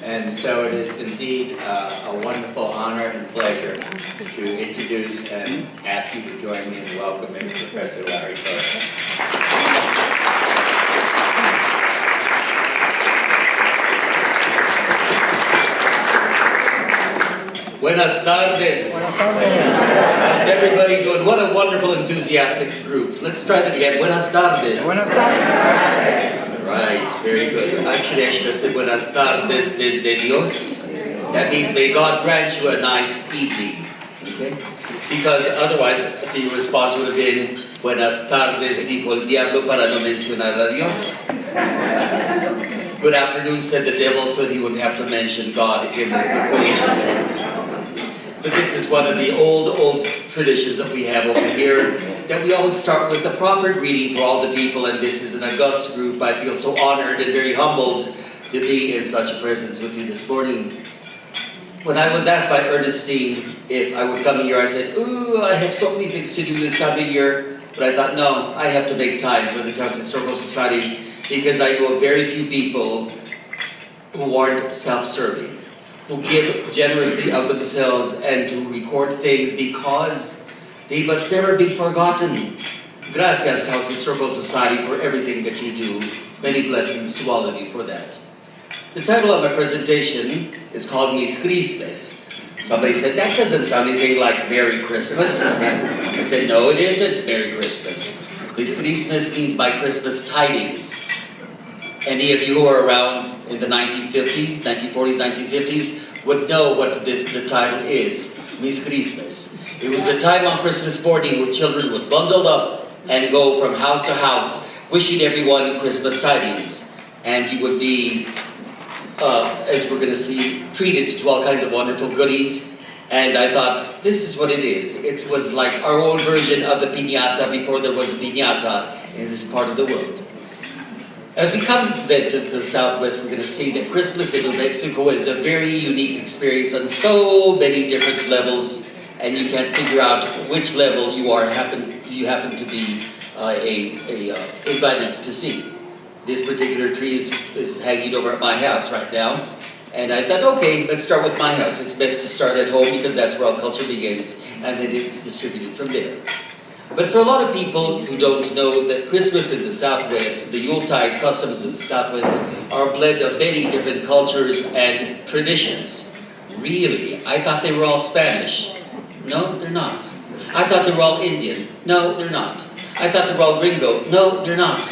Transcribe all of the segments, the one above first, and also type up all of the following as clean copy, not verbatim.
And so it is indeed a wonderful honor and pleasure to introduce and ask you to join me in welcoming Professor Larry Torres. Buenas tardes. How's everybody doing? What a wonderful, enthusiastic group. Let's try that again. Buenas tardes. Buenas tardes. Right, very good. Actually, I should have said Buenas tardes desde Dios. That means may God grant you a nice evening. Okay? Because otherwise, the response would have been Buenas tardes, dijo el diablo para no mencionar a Dios. Good afternoon, said the devil, so he wouldn't have to mention God in the equation. But this is one of the old traditions that we have over here, that we always start with a proper greeting for all the people, and this is an august group. I feel so honored and very humbled to be in such a presence with you this morning. When I was asked by Ernestine if I would come here, I said, ooh, I have so many things to do this time of year, but I thought, no, I have to make time for the Taos Historical Society, because I know very few people who aren't self-serving, who give generously of themselves and to record things because they must never be forgotten. Gracias, Taos Historical Society, for everything that you do. Many blessings to all of you for that. The title of my presentation is called Mis Crismes. Somebody said, that doesn't sound anything like Merry Christmas. I said, no, it isn't Merry Christmas. Mis Crismes means by Christmas tidings. Any of you who are around in the 1950s, 1940s, 1950s would know what the title is, Mis Crismes. It was the time on Christmas morning when children would bundle up and go from house to house, wishing everyone Christmas tidings. And you would be, as we're going to see, treated to all kinds of wonderful goodies. And I thought, this is what it is. It was like our own version of the piñata before there was a piñata in this part of the world. As we come then to the Southwest, we're going to see that Christmas in New Mexico is a very unique experience on so many different levels, and you can't figure out which level you happen to be invited to see. This particular tree is hanging over at my house right now, and I thought, okay, let's start with my house. It's best to start at home because that's where all culture begins, and then it's distributed from there. But for a lot of people who don't know that Christmas in the Southwest, the Yuletide customs in the Southwest, are a blend of many different cultures and traditions. Really? I thought they were all Spanish. No, they're not. I thought they were all Indian. No, they're not. I thought they were all gringo. No, they're not.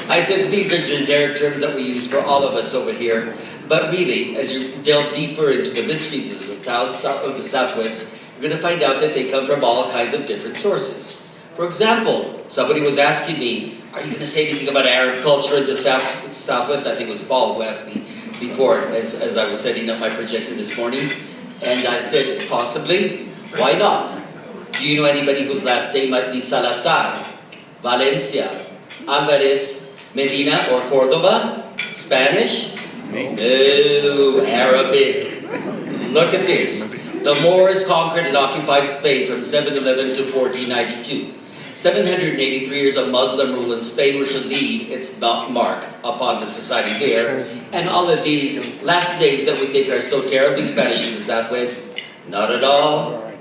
I said these are generic terms that we use for all of us over here. But really, as you delve deeper into the mysteries of the Southwest, you're going to find out that they come from all kinds of different sources. For example, somebody was asking me, are you going to say anything about Arab culture in the Southwest? I think it was Paul who asked me before as I was setting up my projector this morning. And I said, possibly. Why not? Do you know anybody whose last name might be Salazar, Valencia, Alvarez, Medina, or Cordoba? Spanish? No, Arabic. Look at this. The Moors conquered and occupied Spain from 711 to 1492. 783 years of Muslim rule in Spain were to lead its mark upon the society there. And all of these last names that we think are so terribly Spanish in the Southwest, not at all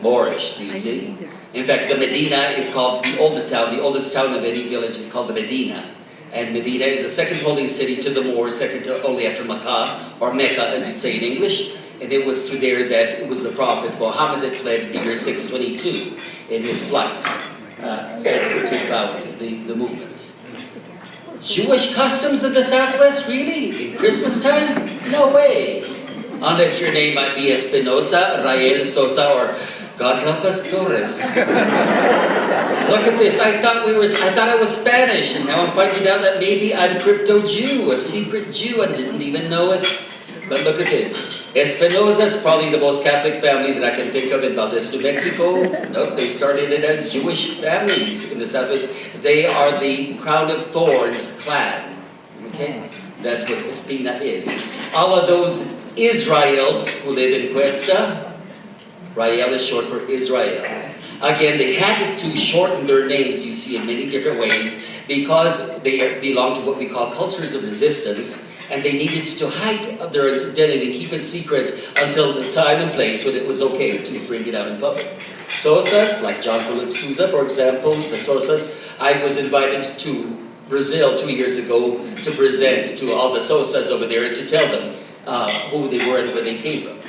Moorish, do you see? In fact, the Medina is called the oldest town of any village is called the Medina. And Medina is the second holiest city to the Moors, second to only after Makkah, or Mecca as you'd say in English. And it was to there that it was the Prophet Muhammad that fled in the year 622 in his flight to found the movement. Jewish customs in the Southwest, really? In Christmas time? No way. Unless your name might be Espinosa, Rael, Sosa, or God help us, Torres. Look at this. I thought I was Spanish, and now I'm finding out that maybe I'm crypto-Jew, a secret Jew. I didn't even know it. But look at this. Espinosa is probably the most Catholic family that I can think of in Valdez, New Mexico. Nope, they started it as Jewish families in the Southwest. They are the Crown of Thorns clan. Okay? That's what Espina is. All of those Israels who live in Cuesta, Rael is short for Israel. Again, they had to shorten their names, you see, in many different ways, because they belong to what we call cultures of resistance. and they needed to hide their identity, keep it secret until the time and place when it was okay to bring it out in public. Sosas, like John Philip Sousa, for example, the Sosas, I was invited to Brazil 2 years ago to present to all the Sosas over there and to tell them who they were and where they came from.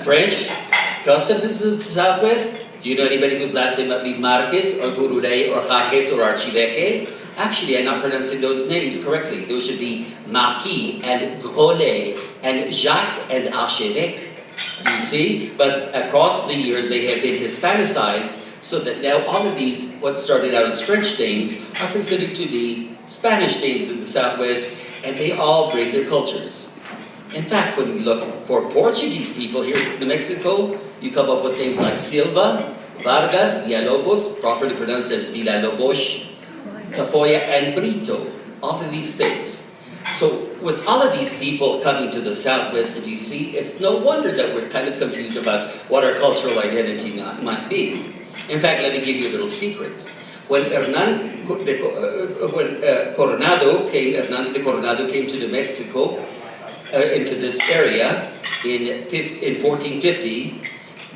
French, customs of the Southwest. Do you know anybody whose last name might be Marquez or Gurule or Jaques or Archiveque? Actually, I'm not pronouncing those names correctly. Those should be Marquis and Grolet and Jacques and Archevêque. You see? But across the years, they have been Hispanicized so that now all of these, what started out as French names, are considered to be Spanish names in the Southwest, and they all bring their cultures. In fact, when we look for Portuguese people here in New Mexico, you come up with names like Silva, Vargas, Villalobos, properly pronounced as Villalobos, Tafoya, and Brito. All of these things. So with all of these people coming to the Southwest, if you see, it's no wonder that we're kind of confused about what our cultural identity might be. In fact, let me give you a little secret. When Hernando de Coronado came to New Mexico, into this area in 1450,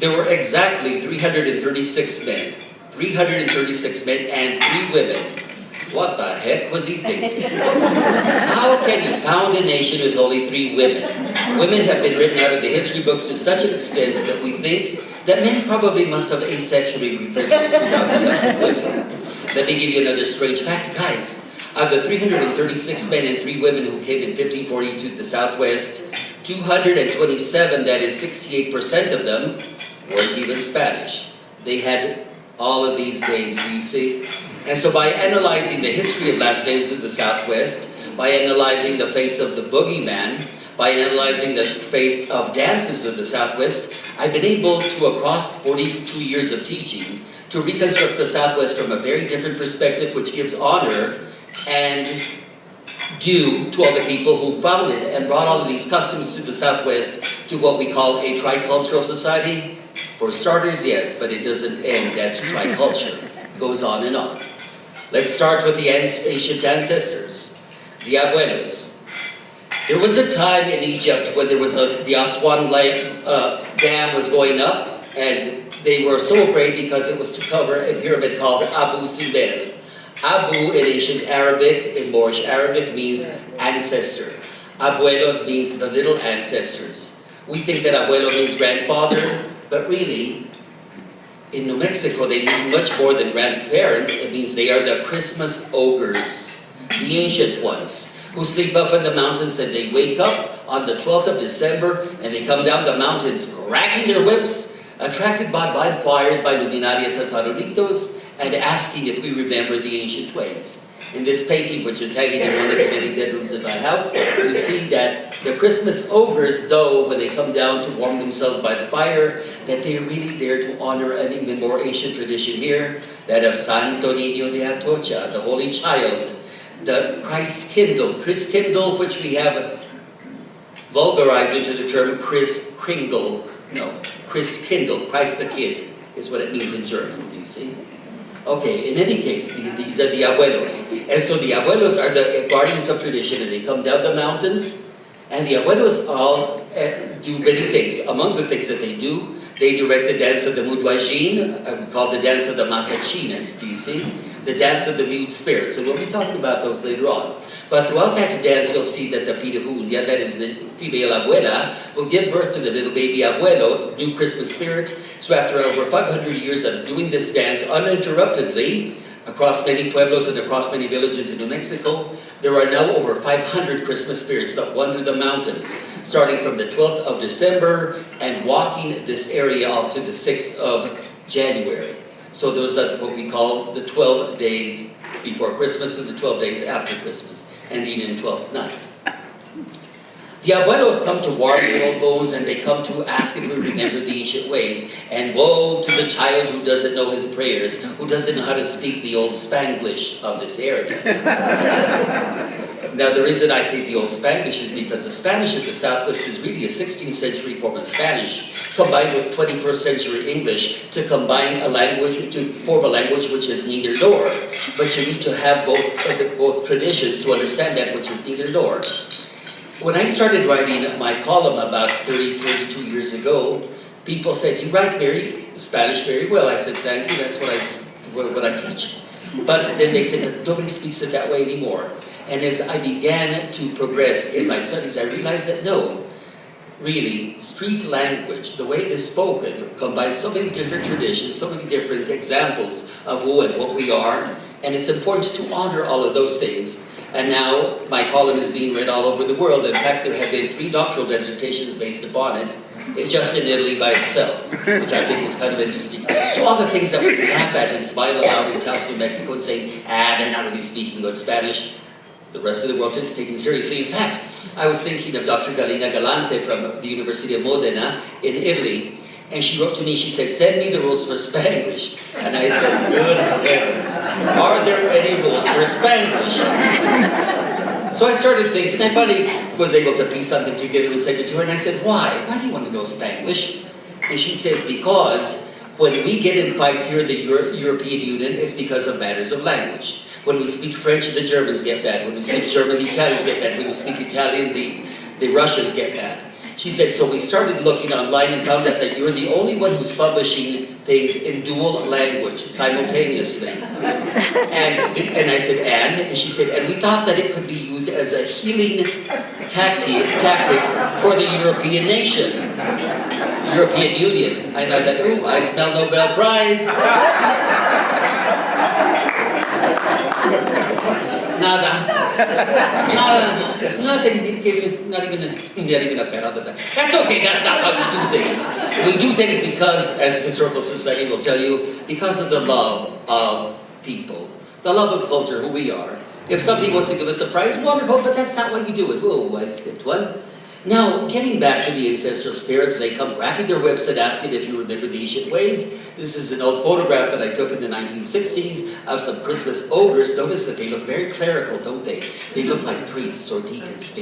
there were exactly 336 men. 336 men and 3 women. What the heck was he thinking? How can you found a nation with only 3 women? Women have been written out of the history books to such an extent that we think that men probably must have asexually reproduced without the help of women. Let me give you another strange fact, guys. Of the 336 men and 3 women who came in 1540 to the Southwest, 227, that is 68% of them, weren't even Spanish. They had all of these names, you see. And so by analyzing the history of last names in the Southwest, by analyzing the face of the boogeyman, by analyzing the face of dances of the Southwest, I've been able to, across 42 years of teaching, to reconstruct the Southwest from a very different perspective, which gives honor and due to all the people who founded and brought all of these customs to the Southwest to what we call a tricultural society. For starters, yes, but it doesn't end at triculture. It goes on and on. Let's start with the ancient ancestors, the abuelos. There was a time in Egypt when there was the Aswan dam was going up, and they were so afraid because it was to cover a pyramid called Abu Simbel. Abu in ancient Arabic, in Moorish Arabic, means ancestor. Abuelo means the little ancestors. We think that abuelo means grandfather, but really, in New Mexico, they mean much more than grandparents. It means they are the Christmas ogres, the ancient ones, who sleep up in the mountains and they wake up on the 12th of December and they come down the mountains cracking their whips, attracted by bonfires, by luminarias and farolitos, and asking if we remember the ancient ways. In this painting, which is hanging in one of the many bedrooms in my house, you see that the Christmas ogres, though, when they come down to warm themselves by the fire, that they are really there to honor an even more ancient tradition here, that of Santo Niño de Atocha, the Holy Child, the Christ Kindle, Chris Kindle, which we have vulgarized into the term Chris Kringle. No, Chris Kindle, Christ the Kid, is what it means in German, do you see? Okay, in any case, these are the abuelos. And so the abuelos are the guardians of tradition, and they come down the mountains, and the abuelos all do many things. Among the things that they do, they direct the dance of the Muduajin, called the dance of the Matachines, do you see? The dance of the mute spirits, and we'll be talking about those later on. But throughout that dance, you'll see that the Pirahundia, that is the female abuela, will give birth to the little baby abuelo, new Christmas spirit. So after over 500 years of doing this dance uninterruptedly, across many pueblos and across many villages in New Mexico, there are now over 500 Christmas spirits that wander the mountains, starting from the 12th of December and walking this area up to the 6th of January. So those are what we call the 12 days before Christmas and the 12 days after Christmas, ending in 12th night. The abuelos come to warm their old bones, and they come to ask if we remember the ancient ways. And woe to the child who doesn't know his prayers, who doesn't know how to speak the old Spanglish of this area. Now the reason I say the Old Spanglish is because the Spanish of the Southwest is really a 16th century form of Spanish combined with 21st century English to combine a language, to form a language which is neither nor. But you need to have both traditions to understand that which is neither nor. When I started writing my column about 32 years ago, people said, "You write Spanish very well." I said, "Thank you, that's what I teach." But then they said that nobody speaks it that way anymore. And as I began to progress in my studies, I realized that no, really, street language, the way it is spoken, combines so many different traditions, so many different examples of who and what we are, and it's important to honor all of those things. And now my column is being read all over the world. In fact, there have been 3 doctoral dissertations based upon it, just in Italy by itself, which I think is kind of interesting. So all the things that we laugh at and smile about in Taos, New Mexico, and say, they're not really speaking good Spanish, the rest of the world is taken seriously. In fact, I was thinking of Dr. Galina Galante from the University of Modena in Italy, and she wrote to me, she said, "Send me the rules for Spanglish." And I said, "Good heavens, are there any rules for Spanglish?" So I started thinking, I finally was able to piece something together and send it to her, and I said, Why do you want to know Spanglish? And she says, "Because when we get in fights here in the European Union, it's because of matters of language. When we speak French, the Germans get mad. When we speak German, the Italians get mad. When we speak Italian, the Russians get mad." She said, "So we started looking online and found out that you're the only one who's publishing things in dual language simultaneously." And I said, and she said, "And we thought that it could be used as a healing tactic for the European nation, European Union." And I thought, "Ooh, I smell Nobel Prize." Nada, nothing, not even a pen other than that. That's okay, that's not how we do things. We do things because, as Historical Society will tell you, because of the love of people, the love of culture, who we are. If somebody wants to give us a prize, wonderful, but that's not why you do it. Whoa, I skipped one. Now, getting back to the ancestral spirits, they come cracking their whips and asking if you remember the ancient ways. This is an old photograph that I took in the 1960s of some Christmas ogres. Notice that they look very clerical, don't they? They look like priests or deacons.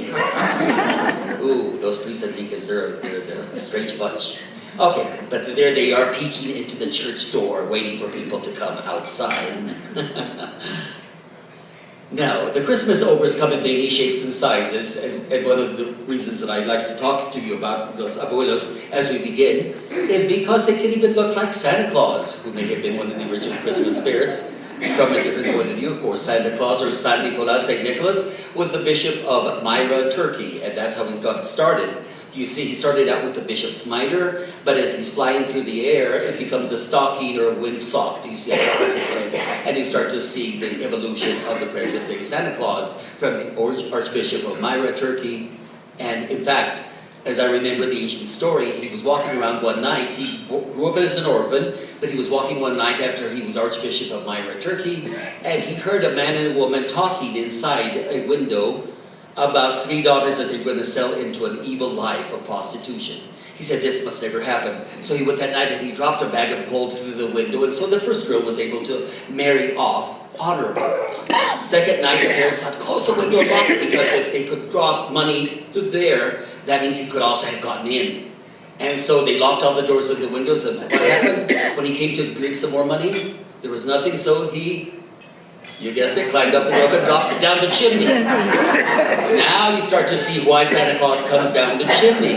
Ooh, those priests and deacons, they're a strange bunch. Okay, but there they are peeking into the church door, waiting for people to come outside. Now, the Christmas ogres come in many shapes and sizes, and one of the reasons that I'd like to talk to you about los abuelos as we begin is because they can even look like Santa Claus, who may have been one of the original Christmas spirits. From a different point of view, of course, Santa Claus or San Nicolas, St. Nicholas, was the bishop of Myra, Turkey, and that's how we got started. You see, he started out with the bishop's mitre, but as he's flying through the air, it becomes a stocking or a windsock. Do you see how it's like? And you start to see the evolution of the present-day Santa Claus from the Archbishop of Myra, Turkey. And in fact, as I remember the ancient story, he was walking around one night. He grew up as an orphan, but he was walking one night after he was Archbishop of Myra, Turkey, and he heard a man and a woman talking inside a window about 3 daughters that they're going to sell into an evil life of prostitution. He said, "This must never happen." So he went that night and he dropped a bag of gold through the window, and so the first girl was able to marry off honorably. Second night, the parents thought, "Close the window and lock it," because if they could drop money there, that means he could also have gotten in. And so they locked all the doors and the windows, and what happened? When he came to bring some more money, there was nothing, so he, you guessed it, climbed up the rope and dropped it down the chimney. Now you start to see why Santa Claus comes down the chimney,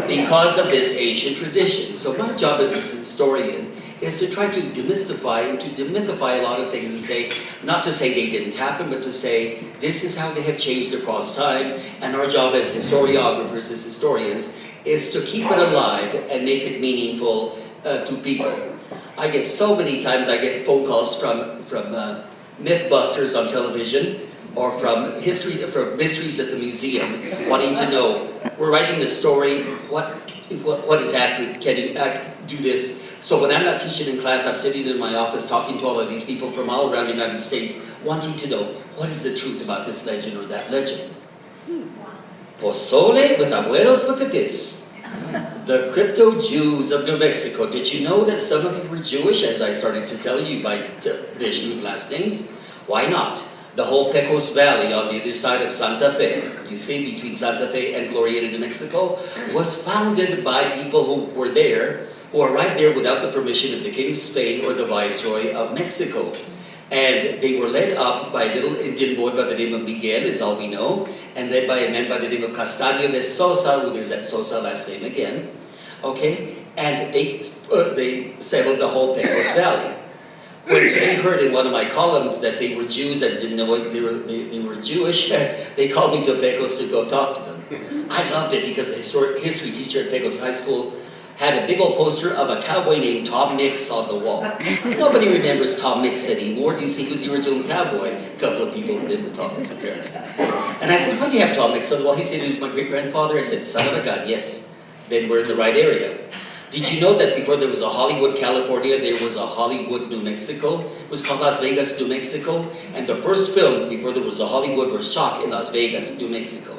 because of this ancient tradition. So my job as a historian is to try to demystify and to demythify a lot of things and say, not to say they didn't happen, but to say this is how they have changed across time, and our job as historiographers, as historians, is to keep it alive and make it meaningful to people. I get so many times, I get phone calls from Mythbusters on television, or from Mysteries at the Museum, wanting to know, we're writing the story, what is accurate, can you do this? So when I'm not teaching in class, I'm sitting in my office talking to all of these people from all around the United States, wanting to know, what is the truth about this legend or that legend? Pozole with abuelos, look at this. The crypto-Jews of New Mexico. Did you know that some of you were Jewish, as I started to tell you by tradition of last names? Why not? The whole Pecos Valley on the other side of Santa Fe, you see, between Santa Fe and Glorieta, New Mexico, was founded by people who were there, who are right there without the permission of the King of Spain or the Viceroy of Mexico. And they were led up by a little Indian boy by the name of Miguel, is all we know, and led by a man by the name of Castaño de Sosa, who there's that Sosa last name again, okay? And they settled the whole Pecos Valley. When they heard in one of my columns that they were Jews and didn't know what they were Jewish, they called me to Pecos to go talk to them. I loved it because the history teacher at Pecos High School had a big old poster of a cowboy named Tom Mix on the wall. Nobody remembers Tom Mix anymore. Do you see who's the original cowboy? A couple of people remember Tom Mix apparently. And I said, why do you have Tom Mix on the wall? He said, it was my great-grandfather. I said, son of a gun, yes. Then we're in the right area. Did you know that before there was a Hollywood, California, there was a Hollywood, New Mexico? It was called Las Vegas, New Mexico. And the first films before there was a Hollywood were shot in Las Vegas, New Mexico.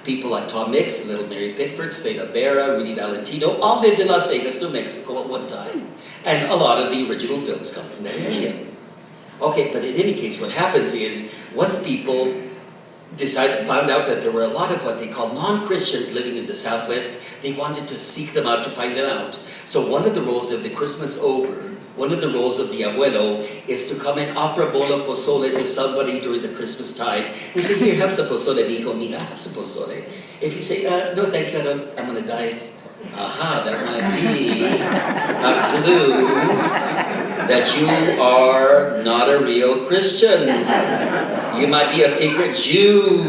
People like Tom Mix, Little Mary Pickford, Feda Vera, Rudy Valentino, all lived in Las Vegas, New Mexico at one time. And a lot of the original films come from that area. Okay, but in any case, what happens is, once people found out that there were a lot of what they call non-Christians living in the Southwest, they wanted to seek them out to find them out. So one of the roles of the Christmas ogre, one of the roles of the abuelo, is to come and offer a bowl of pozole to somebody during the Christmas tide. And say, here, have some pozole, mijo, mija, have some pozole. If you say, no thank you, I'm on a diet. Aha, that might be a clue that you are not a real Christian. You might be a secret Jew.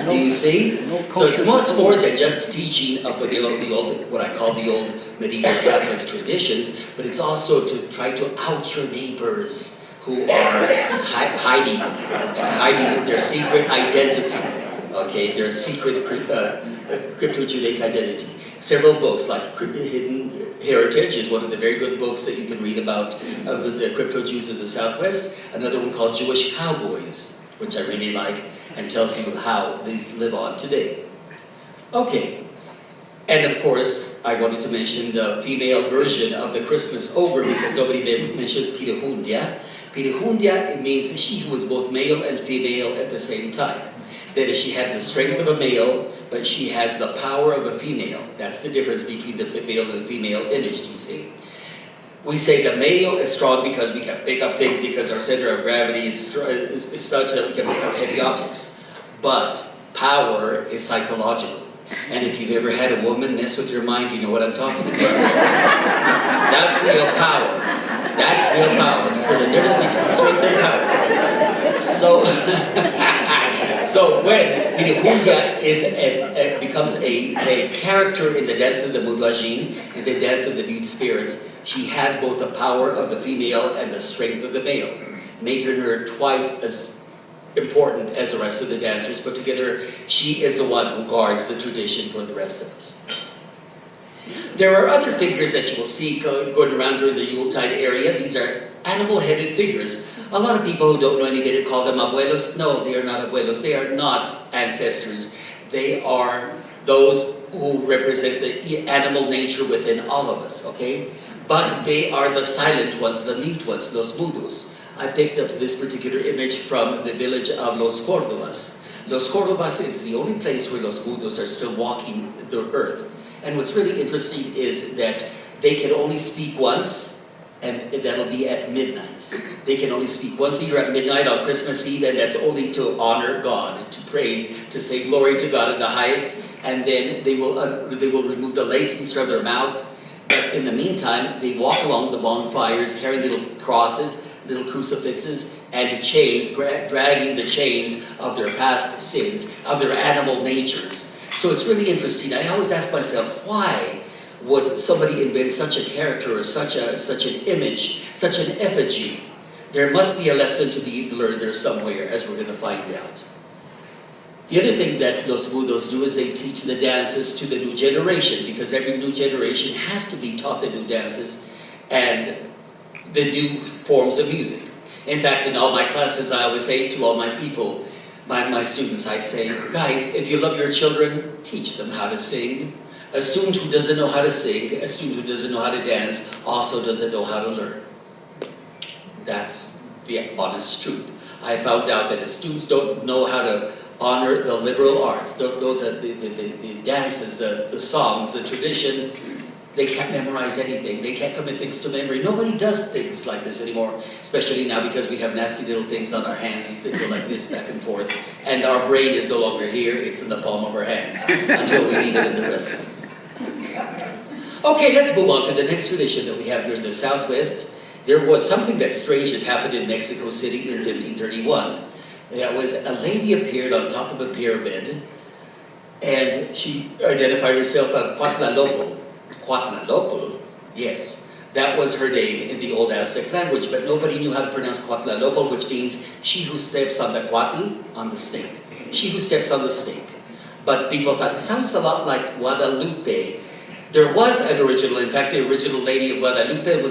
Do you see? So it's much more than just teaching of the old, what I call the old medieval Catholic traditions, but it's also to try to out your neighbors who are hiding their secret identity. Okay, their secret crypto-Judaic identity. Several books, like Hidden Heritage is one of the very good books that you can read about the crypto-Jews of the Southwest. Another one called Jewish Cowboys, which I really like, and tells you how these live on today. Okay, and of course, I wanted to mention the female version of the Christmas ogre because nobody mentions Pirihundia. Pirihundia, it means she who was both male and female at the same time. That is, she had the strength of a male, but she has the power of a female. That's the difference between the male and the female image, you see. We say the male is strong because we can pick up things because our center of gravity is such that we can pick up heavy objects. But power is psychological. And if you've ever had a woman mess with your mind, you know what I'm talking about. That's real power. That's real power. So the difference between strength and power. So when Pirihundia becomes a character in the dance of the Muduajin, in the dance of the mute spirits, she has both the power of the female and the strength of the male, making her twice as important as the rest of the dancers put together. She is the one who guards the tradition for the rest of us. There are other figures that you will see going around during the Yuletide area. These are animal-headed figures. A lot of people who don't know any better call them abuelos. No, they are not abuelos. They are not ancestors. They are those who represent the animal nature within all of us, okay? But they are the silent ones, the mute ones, los mudos. I picked up this particular image from the village of Los Cordovas. Los Cordovas is the only place where los mudos are still walking the earth. And what's really interesting is that they can only speak once, and that'll be at midnight. They can only speak once a year at midnight on Christmas Eve, and that's only to honor God, to praise, to say glory to God in the highest, and then they will remove the lacings from their mouth. But in the meantime, they walk along the bonfires carrying little crosses, little crucifixes, and chains, dragging the chains of their past sins, of their animal natures. So it's really interesting. I always ask myself, why would somebody invent such a character or such an image, such an effigy? There must be a lesson to be learned there somewhere, as we're going to find out. The other thing that Los Mudos do is they teach the dances to the new generation, because every new generation has to be taught the new dances and the new forms of music. In fact, in all my classes, I always say to all my people, my students, I say, guys, if you love your children, teach them how to sing. A student who doesn't know how to sing, a student who doesn't know how to dance, also doesn't know how to learn. That's the honest truth. I found out that the students don't know how to honor the liberal arts, don't know the dances, the songs, the tradition. They can't memorize anything. They can't commit things to memory. Nobody does things like this anymore, especially now because we have nasty little things on our hands that go like this back and forth. And our brain is no longer here, it's in the palm of our hands until we leave it in the restroom. Okay, let's move on to the next tradition that we have here in the Southwest. There was something that's strange that happened in Mexico City in 1531. That was a lady appeared on top of a pyramid, and she identified herself as Cuauhtlapil. Cuauhtlapil, yes, that was her name in the old Aztec language, but nobody knew how to pronounce Cuauhtlapil, which means she who steps on the cuatl, on the snake. She who steps on the snake. But people thought, it sounds a lot like Guadalupe. There was an original, in fact, the original Lady of Guadalupe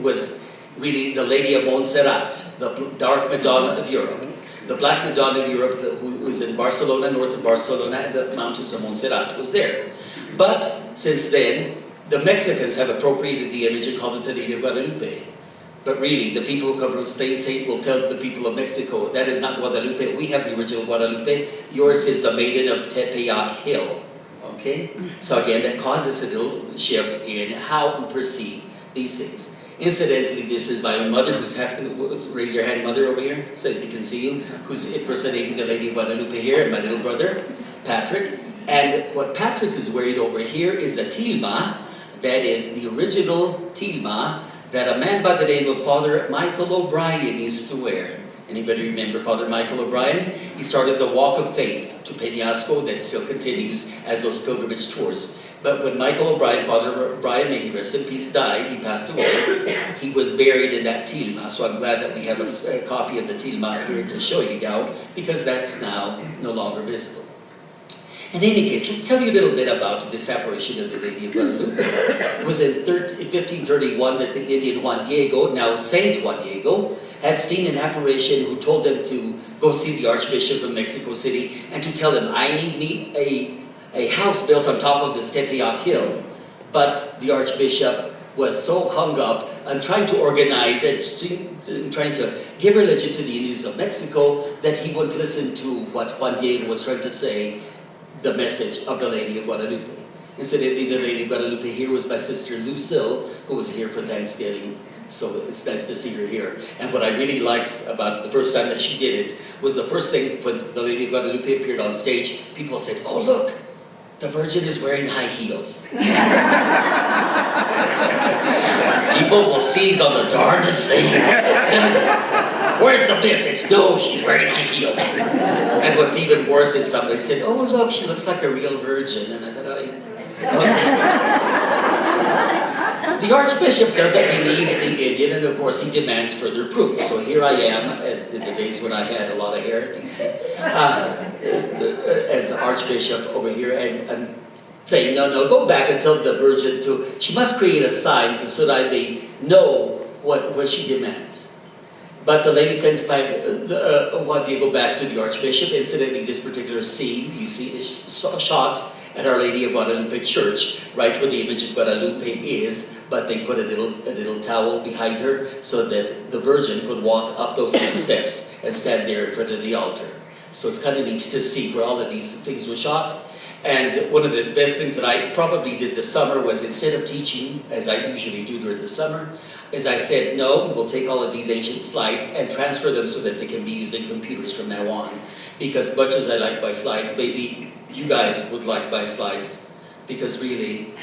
was really the Lady of Montserrat, the dark Madonna of Europe. The Black Madonna of Europe, who was in Barcelona, north of Barcelona, and the mountains of Montserrat was there. But since then, the Mexicans have appropriated the image and called it the Lady of Guadalupe. But really, the people who come from Spain will tell the people of Mexico, that is not Guadalupe. We have the original Guadalupe. Yours is the Maiden of Tepeyac Hill. Okay? So again, that causes a little shift in how we perceive these things. Incidentally, this is my own mother, raise your hand, mother, over here, so they can see you, who's impersonating the Lady of Guadalupe here, and my little brother, Patrick. And what Patrick is wearing over here is the tilma, that is the original tilma that a man by the name of Father Michael O'Brien used to wear. Anybody remember Father Michael O'Brien? He started the Walk of Faith to Peñasco that still continues as those pilgrimage tours. But when Michael O'Brien, Father O'Brien, may he rest in peace, died, he passed away, he was buried in that tilma. So I'm glad that we have a copy of the tilma here to show you now, because that's now no longer visible. In any case, let's tell you a little bit about this apparition of the Lady of Guadalupe. It was in 1531 that the Indian Juan Diego, now Saint Juan Diego, had seen an apparition who told them to go see the Archbishop of Mexico City and to tell him, I need a house built on top of this Tepeyac Hill. But the Archbishop was so hung up on trying to organize and trying to give religion to the Indians of Mexico that he wouldn't listen to what Juan Diego was trying to say, the message of the Lady of Guadalupe. Incidentally, the Lady of Guadalupe here was my sister Lucille, who was here for Thanksgiving. So it's nice to see her here. And what I really liked about the first time that she did it was the first thing when the Lady of Guadalupe appeared on stage, people said, oh look, the Virgin is wearing high heels. People will seize on the darndest thing. Where's the message? No, she's wearing high heels. And what's even worse is somebody said, oh look, she looks like a real virgin. And I thought, the Archbishop doesn't believe the Indian, and of course he demands further proof. So here I am, in the days when I had a lot of hair at DC, as Archbishop over here, and saying, no, go back and tell the Virgin she must create a sign so that I may know what she demands. But the lady sends Juan Diego back to the Archbishop. Incidentally, this particular scene, you see, is shot at Our Lady of Guadalupe Church, right where the image of Guadalupe is, but they put a little towel behind her so that the Virgin could walk up those steps and stand there in front of the altar. So it's kind of neat to see where all of these things were shot. And one of the best things that I probably did this summer was, instead of teaching, as I usually do during the summer, is I said, no, we'll take all of these ancient slides and transfer them so that they can be used in computers from now on. Because much as I like my slides, maybe you guys would like my slides, because really,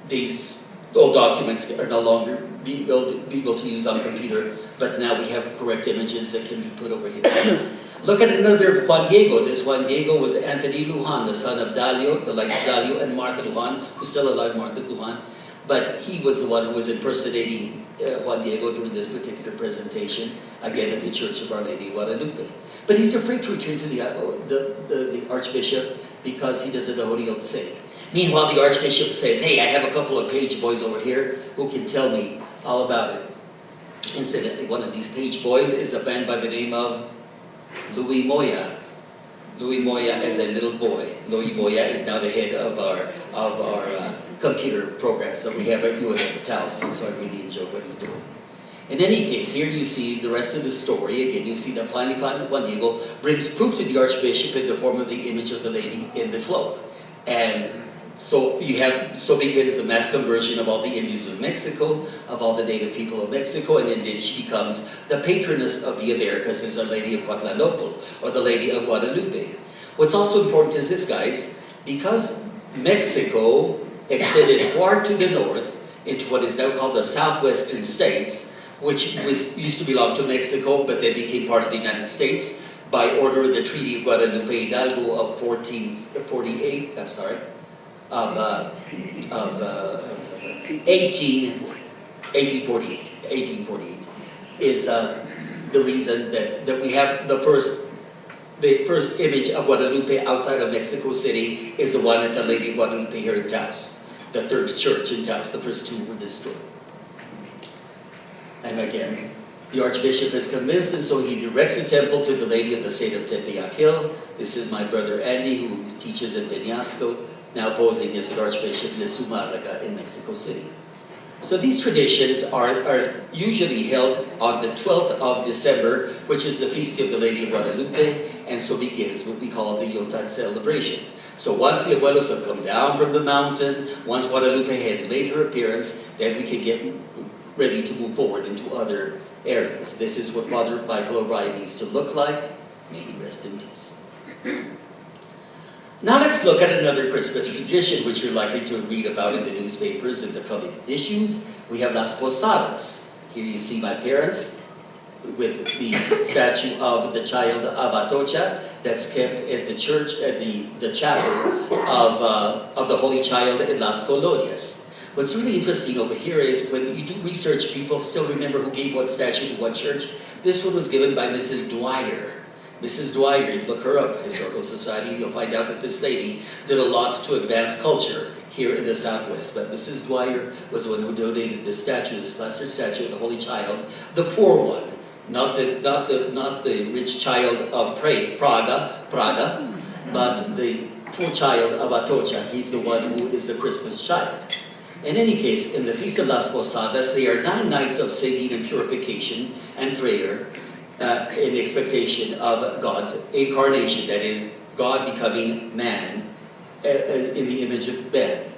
these old documents are no longer be able to use on computer, but now we have correct images that can be put over here. Look at another Juan Diego. This Juan Diego was Anthony Lujan, the son of Dalio, the likes Dalio, and Martha Lujan, who's still alive, Martha Lujan. But he was the one who was impersonating Juan Diego during this particular presentation, again at the Church of Our Lady of Guadalupe. But he's afraid to return to the Archbishop because he doesn't know what he'll say. Meanwhile, the Archbishop says, hey, I have a couple of page boys over here who can tell me all about it. Incidentally, one of these page boys is a man by the name of Louis Moya. Louis Moya as a little boy. Louis Moya is now the head of our computer programs that we have at UNM-Taos, and so I really enjoy what he's doing. In any case, here you see the rest of the story. Again, you see that finally Juan Diego brings proof to the Archbishop in the form of the image of the lady in the cloak. And so begins the mass conversion of all the Indians of Mexico, of all the native people of Mexico, and then she becomes the patroness of the Americas as Our Lady of Guadalupe, or the Lady of Guadalupe. What's also important is this, guys, because Mexico extended far to the north into what is now called the southwestern states, which used to belong to Mexico, but then became part of the United States by order of the Treaty of Guadalupe Hidalgo of 1848, of 1848 is the reason that we have the first image of Guadalupe outside of Mexico City is the one at the Lady of Guadalupe here in Taos, the third church in Taos. The first two were destroyed. And again, the Archbishop is convinced, and so he erects a temple to the Lady of the Saint of Tepeyac Hill. This is my brother Andy, who teaches in Peñasco, now posing as the Archbishop de Zumárraga in Mexico City. So these traditions are usually held on the 12th of December, which is the feast of the Lady of Guadalupe, and so begins what we call the Yuletide celebration. So once the abuelos have come down from the mountain, once Guadalupe has made her appearance, then we can get ready to move forward into other areas. This is what Father Michael O'Brien used to look like. May he rest in peace. Now let's look at another Christmas tradition which you're likely to read about in the newspapers in the coming issues. We have Las Posadas. Here you see my parents with the statue of the child of Atocha that's kept at the church, at the chapel of the Holy Child in Las Colonias. What's really interesting over here is when you do research, people still remember who gave what statue to what church. This one was given by Mrs. Dwyer. Mrs. Dwyer, you look her up, Historical Society, you'll find out that this lady did a lot to advance culture here in the Southwest. But Mrs. Dwyer was the one who donated this statue, this plaster statue of the Holy Child, the poor one, not the rich child of Praga, but the poor child of Atocha. He's the one who is the Christmas child. In any case, in the Feast of Las Posadas, they are 9 nights of singing and purification and prayer in expectation of God's incarnation, that is, God becoming man in the image of man.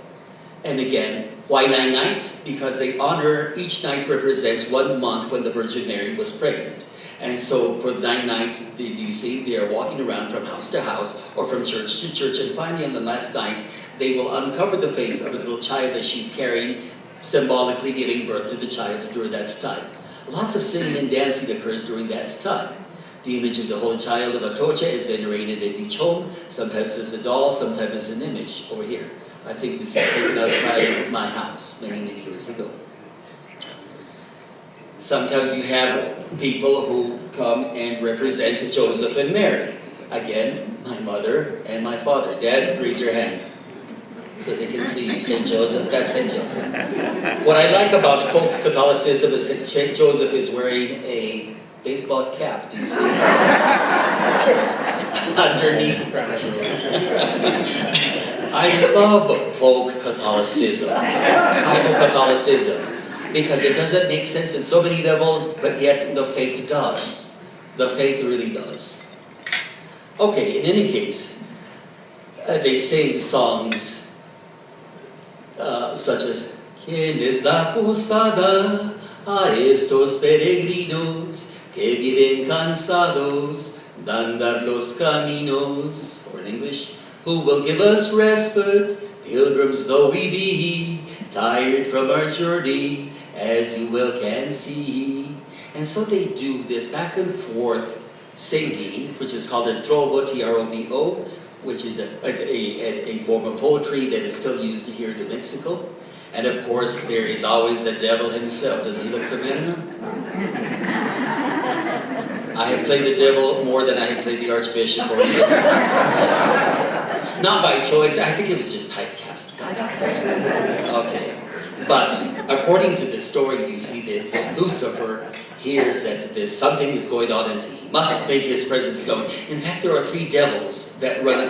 And again, why 9 nights? Because they honor, each night represents 1 month when the Virgin Mary was pregnant. And so for 9 nights, you see, they are walking around from house to house or from church to church, and finally on the last night, they will uncover the face of a little child that she's carrying, symbolically giving birth to the child during that time. Lots of singing and dancing occurs during that time. The image of the Holy Child of Atocha is venerated in each home, sometimes as a doll, sometimes as an image over here. I think this is taken outside of my house many, many years ago. Sometimes you have people who come and represent Joseph and Mary. Again, my mother and my father. Dad, raise your hand so they can see you. St. Joseph, that's St. Joseph. What I like about folk Catholicism is that St. Joseph is wearing a baseball cap. Do you see it? Underneath. I love folk Catholicism, Bible Catholicism, because it doesn't make sense in so many levels, but yet the faith does. The faith really does. Okay, in any case, they sing songs such as ¿Quién es la posada a estos peregrinos que viven cansados d'andar los caminos? Or in English, who will give us respite, pilgrims though we be, tired from our journey, as you well can see. And so they do this back and forth singing, which is called a trovo, T-R-O-V-O, which is a form of poetry that is still used here in New Mexico. And of course, there is always the devil himself. Does he look familiar? I have played the devil more than I have played the Archbishop. Not by choice. I think it was just typecast. Okay. But according to this story, you see that Lucifer, hears that something is going on and he must make his presence known. In fact, there are 3 devils that run in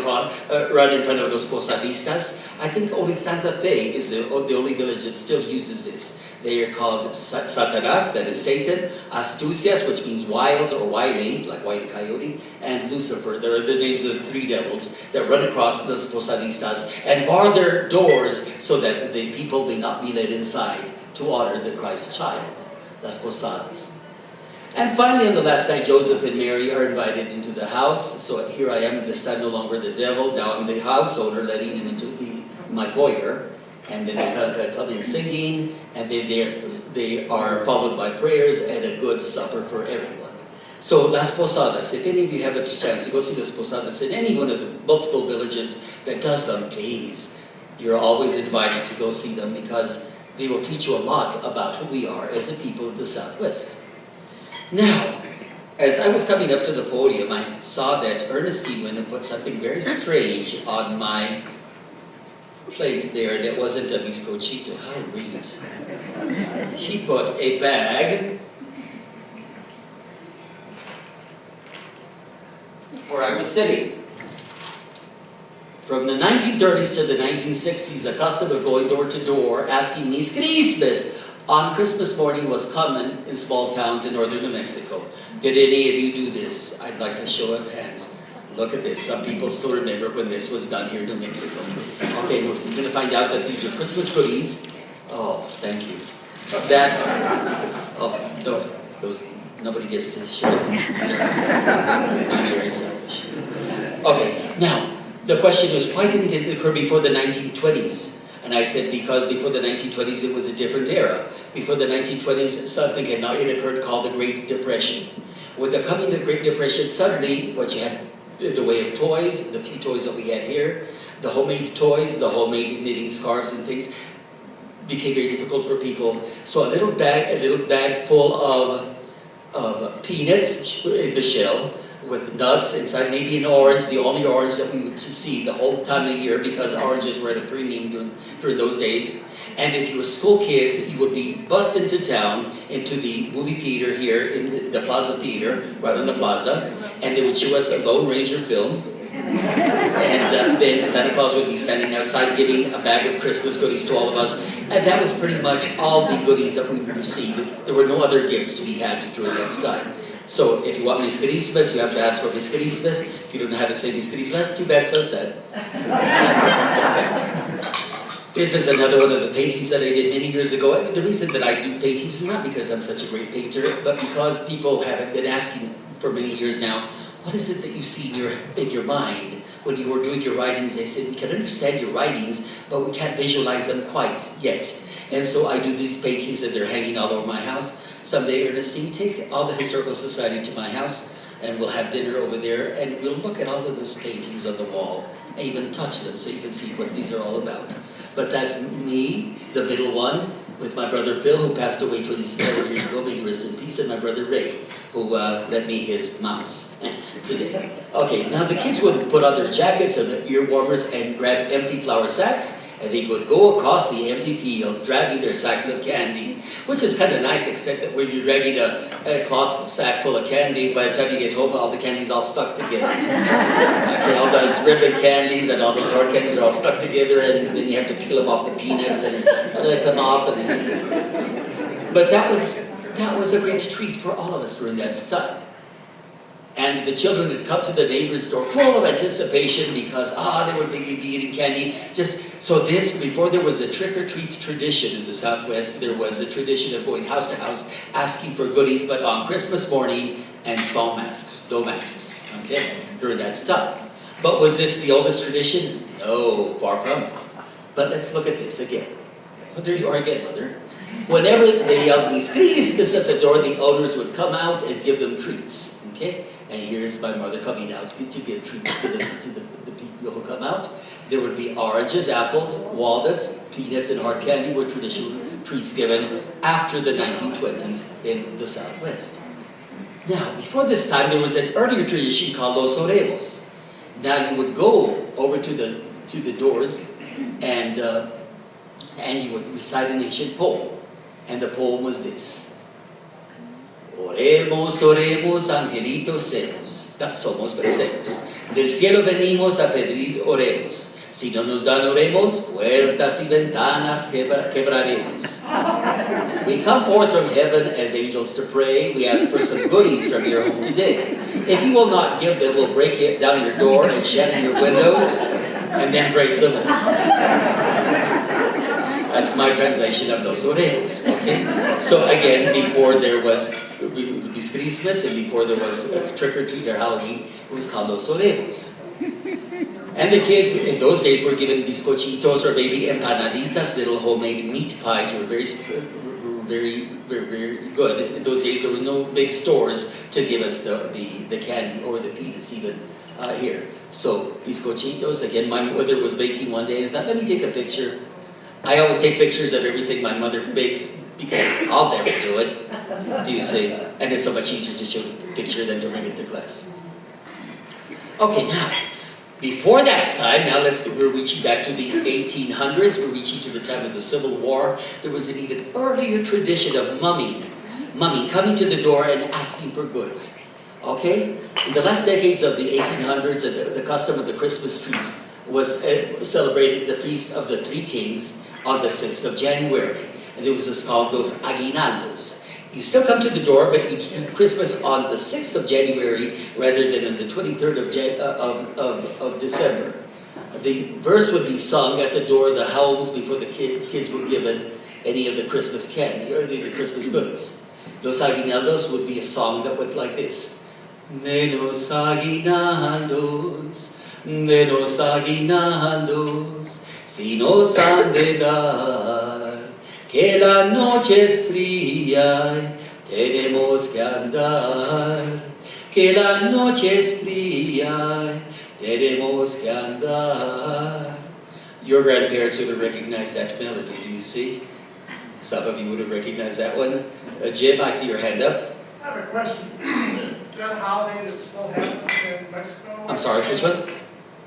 front of those Posadistas. I think only Santa Fe is the only village that still uses this. They are called Satanas, that is Satan, Astucias, which means wild or wily, like Wile E. Coyote, and Lucifer. There are the names of the 3 devils that run across those Posadistas and bar their doors so that the people may not be let inside to honor the Christ child. Las Posadas. And finally, on the last night, Joseph and Mary are invited into the house. So here I am, this time no longer the devil. Now I'm the house owner, letting him into my foyer. And then they come in singing, and then they are followed by prayers and a good supper for everyone. So Las Posadas, if any of you have a chance to go see Las Posadas in any one of the multiple villages that does them, please, you're always invited to go see them because they will teach you a lot about who we are as the people of the Southwest. Now, as I was coming up to the podium, I saw that Ernestine went and put something very strange on my plate there that wasn't a Bizcochito. How rude. She put a bag where I was sitting. From the 1930s to the 1960s, a custom of going door to door asking Mis Crismes on Christmas morning was common in small towns in northern New Mexico. Did any of you do this? I'd like to show of hands. Look at this. Some people still remember when this was done here in New Mexico. Okay, we're going to find out that these are Christmas goodies. Oh, thank you. No, nobody gets to share. I'm very selfish. Okay, now, the question was, why didn't it occur before the 1920s? And I said, because before the 1920s, it was a different era. Before the 1920s, something had not yet occurred called the Great Depression. With the coming of the Great Depression, suddenly, what you had in the way of toys, the few toys that we had here, the homemade toys, the homemade knitting scarves and things, became very difficult for people. So a little bag full of peanuts in the shell, with nuts inside, maybe an orange, the only orange that we would see the whole time of year because oranges were at a premium during those days. And if you were school kids, you would be bussed into town, into the movie theater here, in the Plaza Theater, right on the plaza, and they would show us a Lone Ranger film. And then Santa Claus would be standing outside giving a bag of Christmas goodies to all of us. And that was pretty much all the goodies that we would receive. There were no other gifts to be had during that time. So if you want Mis Crismes, you have to ask for Mis Crismes. If you don't know how to say Mis Crismes, too bad, so sad. This is another one of the paintings that I did many years ago. And the reason that I do paintings is not because I'm such a great painter, but because people have been asking for many years now, what is it that you see in your mind when you were doing your writings? I said, we can understand your writings, but we can't visualize them quite yet. And so I do these paintings and they're hanging all over my house. Someday, Ernestine, take all the Historical Society to my house and we'll have dinner over there and we'll look at all of those paintings on the wall and even touch them so you can see what these are all about. But that's me, the middle one, with my brother Phil, who passed away 27 years ago, may he rest in peace, and my brother Ray, who lent me his mouse today. Okay, now the kids would put on their jackets and their ear warmers and grab empty flour sacks, and they would go across the empty fields dragging their sacks of candy, which is kind of nice, except that when you're dragging a cloth sack full of candy, by the time you get home, all the candy's all stuck together. Okay, all those ribbon candies and all those hard candies are all stuck together, and then you have to peel them off the peanuts and let it come off. But that was a great treat for all of us during that time. And the children would come to the neighbor's door full of anticipation because, they would be eating candy. Before there was a trick-or-treat tradition in the Southwest, there was a tradition of going house to house asking for goodies, but on Christmas morning and small masks, no masks, okay, during that time. But was this the oldest tradition? No, far from it. But let's look at this again. Oh, there you are again, Mother. Whenever they yelled Mis Crismes at the door, the owners would come out and give them treats, okay? And here's my mother coming out to give treats to the people who come out. There would be oranges, apples, walnuts, peanuts, and hard candy were traditional treats given after the 1920s in the Southwest. Now, before this time, there was an earlier tradition called Los Oremos. Now, you would go over to the doors and you would recite an ancient poem. And the poem was this. Oremos, oremos, angelitos senos. Not somos, but senos. Del cielo venimos a pedir, oremos. Si no nos dan, oremos, puertas y ventanas quebraremos. We come forth from heaven as angels to pray. We ask for some goodies from your home today. If you will not give them, we'll break it down your door and shatter your windows, and then pray some more. That's my translation of Los Oremos, okay? So again, before there was Crismes and before there was trick-or-treat or Halloween, it was called Los Oremos. And the kids in those days were given bizcochitos or maybe empanaditas, little homemade meat pies were very good. In those days there was no big stores to give us the candy or the peanuts even here. So bizcochitos, again, my mother was baking one day and I thought, let me take a picture. I always take pictures of everything my mother bakes because I'll never do it, do you see? And it's so much easier to show the picture than to bring it to class. Okay, now, before that time, now we're reaching back to the 1800s, we're reaching to the time of the Civil War. There was an even earlier tradition of mumming, coming to the door and asking for goods. Okay? In the last decades of the 1800s, the custom of the Christmas trees was celebrating the Feast of the Three Kings on the 6th of January. And it was called Los Aguinaldos. You still come to the door, but you do Christmas on the 6th of January rather than on the 23rd of December. The verse would be sung at the door of the homes before the kids were given any of the Christmas candy or the Christmas goodies. Los Aguinaldos would be a song that went like this. Menos aguinaldos, menos aguinaldos, si nos han de dar. Que la noche es fría, tenemos que andar. Que la noche es fría, tenemos que andar. Your grandparents would have recognized that melody, do you see? Some of you would have recognized that one. Jim, I see your hand up. I have a question. Is that a holiday that still happens in Mexico? I'm sorry, which one?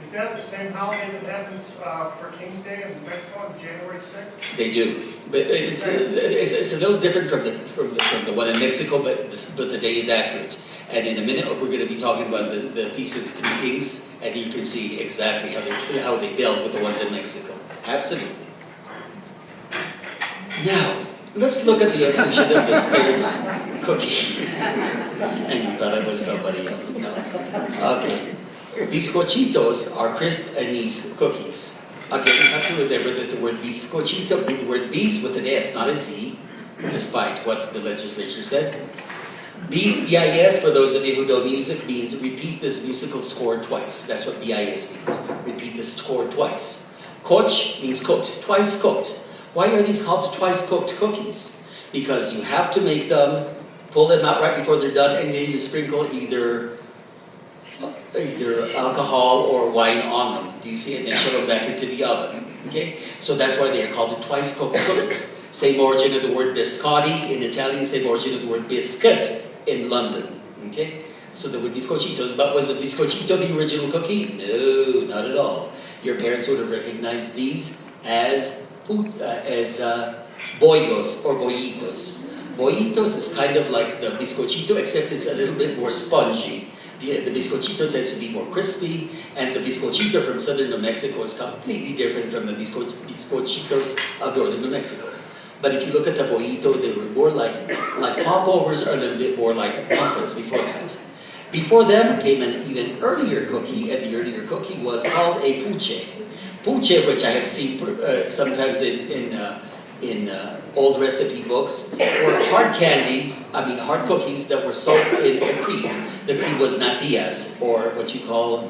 Is that the same holiday that happens for King's Day in Mexico on January 6th? They do, but it's a little different from the one in Mexico, but the day is accurate. And in a minute, we're going to be talking about the Feast of the Three Kings, and you can see exactly how they build with the ones in Mexico. Absolutely. Now, let's look at the evolution of the stairs cookie. And you thought I was somebody else. No. Okay. Bizcochitos are crisp anise cookies. Again, you have to remember that the word bizcochito, the word bis with an S, not a Z, despite what the legislature said. Bis, B-I-S, for those of you who know music, means repeat this musical score twice. That's what B-I-S means. Repeat this score twice. Coch means cooked, twice cooked. Why are these called twice cooked cookies? Because you have to make them, pull them out right before they're done, and then you sprinkle either alcohol or wine on them. Do you see it? And then shove them back into the oven. Okay? So that's why they are called the twice cooked cookies. Same origin of the word biscotti in Italian, same origin of the word biscuit in London. Okay? So the word bizcochitos. But was a bizcochito the original cookie? No, not at all. Your parents would have recognized these as bollos or bollitos. Bollitos is kind of like the bizcochito, except it's a little bit more spongy. The bizcochito tends to be more crispy, and the bizcochito from southern New Mexico is completely different from the bizcochitos of northern New Mexico. But if you look at the bollito, they were more like popovers, or a little bit more like muffins before that. Before them came an even earlier cookie, and the earlier cookie was called a puche. Puche, which I have seen sometimes in old recipe books, were hard cookies that were soaked in a cream. The cream was natillas, or what you call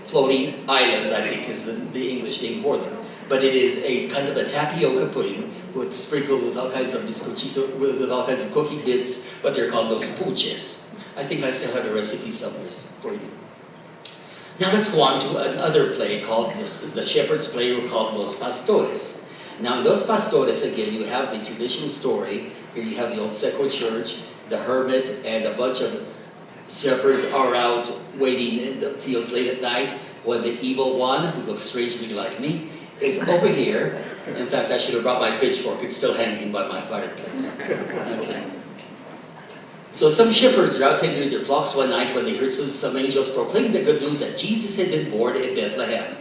floating islands, I think is the English name for them. But it is a kind of a tapioca pudding sprinkled with all kinds of bizcochito, with all kinds of cookie bits, but they're called those puches. I think I still have a recipe somewhere for you. Now let's go on to another play called the shepherd's play, called Los Pastores. Now in Los Pastores, again, you have the traditional story. Here you have the old Seco church, the hermit, and a bunch of shepherds are out waiting in the fields late at night when the evil one, who looks strangely like me, is over here. In fact, I should have brought my pitchfork. It's still hanging by my fireplace. Okay. So some shepherds are out tending their flocks one night when they heard some angels proclaim the good news that Jesus had been born in Bethlehem.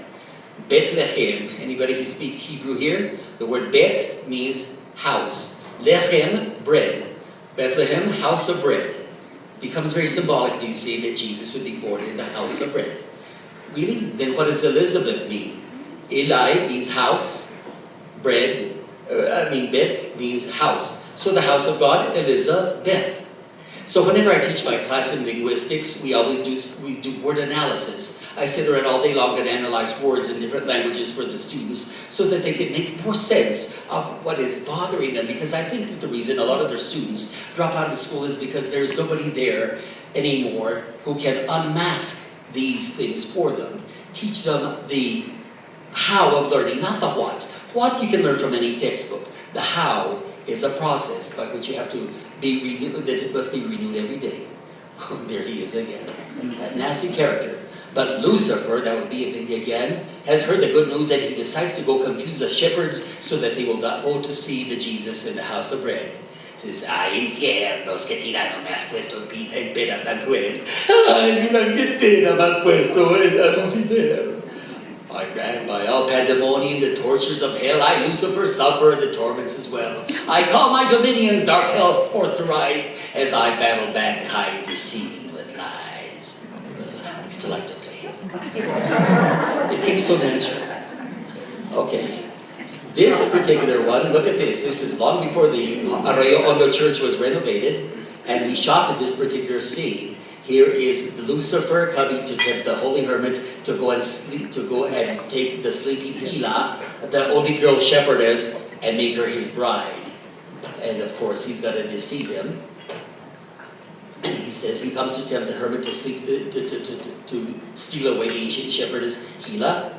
Bethlehem. Anybody who speak Hebrew here? The word Bet means house. Lechem, bread. Bethlehem, house of bread. Becomes very symbolic, do you see, that Jesus would be born in the house of bread. Really? Then what does Elizabeth mean? Eli means house. Bread, Bet means house. So the house of God, Elizabeth. So whenever I teach my class in linguistics, we do word analysis. I sit around all day long and analyze words in different languages for the students so that they can make more sense of what is bothering them. Because I think that the reason a lot of their students drop out of school is because there's nobody there anymore who can unmask these things for them. Teach them the how of learning, not the what. What you can learn from any textbook. The how is a process by which you have to be renewed, that it must be renewed every day. Oh, there he is again. That nasty character. But Lucifer, that would be again, has heard the good news that he decides to go confuse the shepherds so that they will not go to see the Jesus in the house of bread. He says, ay, infiernos, que tirano me has puesto en penas tan cruel. Ay, mira, qué pena me has puesto en Lucifer. By all pandemonium, the tortures of hell, I, Lucifer, suffer the torments as well. I call my dominions, dark hell, forth to rise, as I battle mankind, deceiving with lies. I still like to play it. It came so natural. Okay. This particular one, look at this. This is long before the Arroyo Hondo Church was renovated, and we shot at this particular scene. Here is Lucifer coming to tempt the holy hermit to go and take the sleeping Hila, the only girl shepherdess, and make her his bride. And of course, he's got to deceive him. And he says he comes to tempt the hermit to steal away the ancient shepherdess Hila.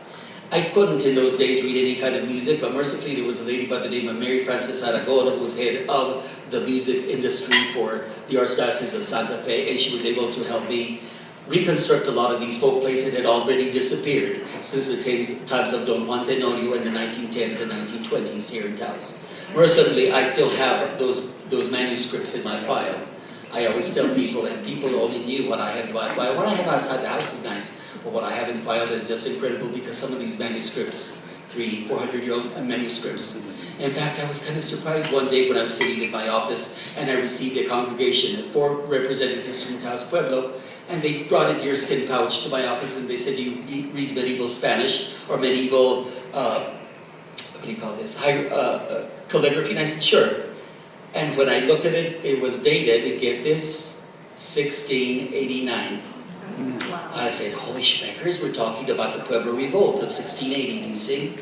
I couldn't in those days read any kind of music, but mercifully there was a lady by the name of Mary Frances Aragon who was head of the music industry for the Archdiocese of Santa Fe, and she was able to help me reconstruct a lot of these folk plays that had already disappeared since the times of Don Juan Tenorio in the 1910s and 1920s here in Taos. Mercifully, I still have those manuscripts in my file. I always tell people, and people only knew what I had in my file. What I have outside the house is nice, but what I have in file is just incredible because some of these manuscripts, 400-year-old manuscripts. In fact, I was kind of surprised one day when I was sitting in my office and I received a congregation of 4 representatives from Taos Pueblo, and they brought a deerskin pouch to my office and they said, "Do you read medieval Spanish or medieval, what do you call this, calligraphy?" And I said, "Sure." And when I looked at it, it was dated, get this, 1689. Wow. And I said, holy schmeckers, we're talking about the Pueblo Revolt of 1680, do you see?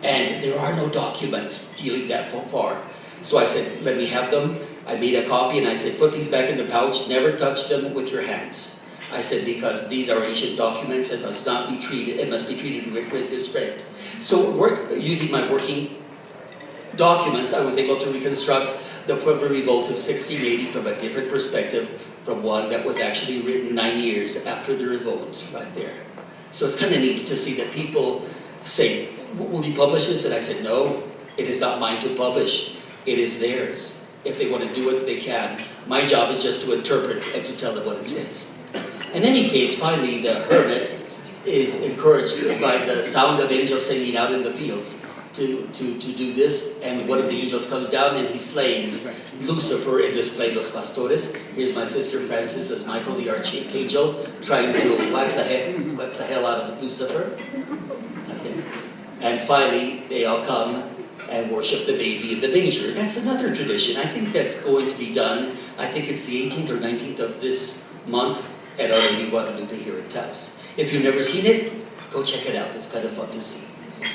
And there are no documents dealing that far. So I said, let me have them. I made a copy and I said, put these back in the pouch, never touch them with your hands. I said, because these are ancient documents and must not be treated, it must be treated with respect. So using my working documents, I was able to reconstruct the Pueblo Revolt of 1680 from a different perspective, from one that was actually written 9 years after the revolt, right there. So it's kind of neat to see that people say, will you publish this? And I said, no, it is not mine to publish. It is theirs. If they want to do it, they can. My job is just to interpret and to tell them what it says. In any case, finally, the hermit is encouraged by the sound of angels singing out in the fields to do this, and one of the angels comes down and he slays Lucifer in this play, Los Pastores. Here's my sister Frances as Michael the Archangel trying to wipe the hell out of Lucifer. Okay. And finally, they all come and worship the baby in the manger. That's another tradition. I think that's going to be done. I think it's the 18th or 19th of this month at Our Lady of Guadalupe here in Taos. If you've never seen it, go check it out. It's kind of fun to see.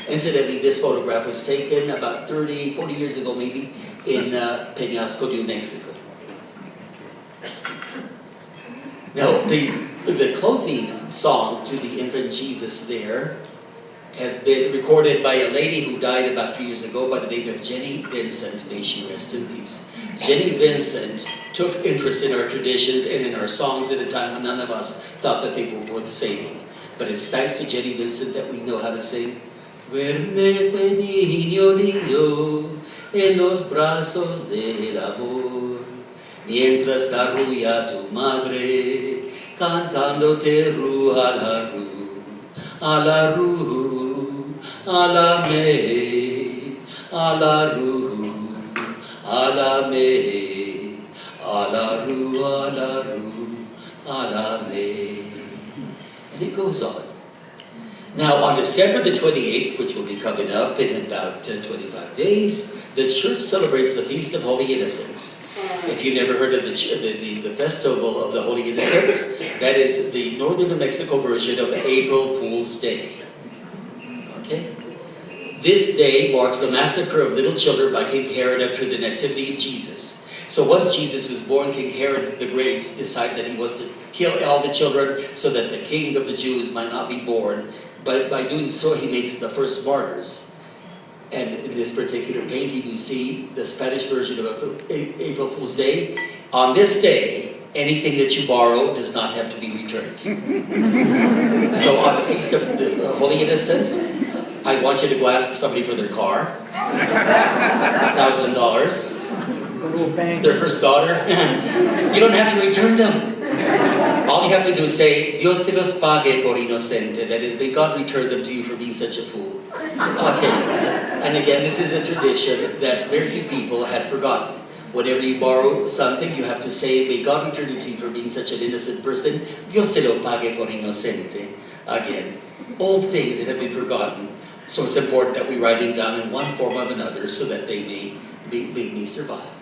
Incidentally, this photograph was taken about 30, 40 years ago maybe in Peñasco, New Mexico. Now, the closing song to the infant Jesus there has been recorded by a lady who died about 3 years ago by the name of Jenny Vincent. May she rest in peace. Jenny Vincent took interest in our traditions and in our songs at a time when none of us thought that they were worth singing. But it's thanks to Jenny Vincent that we know how to sing. Duérmete, niño lindo, en los brazos del amor. mientras arrulla tu madre, cantándote ru a la ru, a la ru, a la me, a la ru, a la me, a la ru, a la ru, a la me. And it goes on. Now, on December the 28th, which will be coming up in about 25 days, the church celebrates the Feast of Holy Innocents. If you've never heard of the festival of the Holy Innocents, that is the northern New Mexico version of April Fool's Day. Okay? This day marks the massacre of little children by King Herod after the nativity of Jesus. So once Jesus was born, King Herod the Great decides that he was to kill all the children so that the king of the Jews might not be born. But by doing so, he makes the first martyrs. And in this particular painting, you see the Spanish version of April Fool's Day. On this day, anything that you borrow does not have to be returned. So on the Feast of the Holy Innocents, I want you to go ask somebody for their car, $1,000, their first daughter. You don't have to return them. All you have to do is say, Dios te los pague por inocente. That is, may God return them to you for being such a fool. Okay. And again, this is a tradition that very few people had forgotten. Whenever you borrow something, you have to say, may God return it to you for being such an innocent person. Dios te lo pague por inocente. Again, old things that have been forgotten. So it's important that we write them down in one form or another so that they may survive.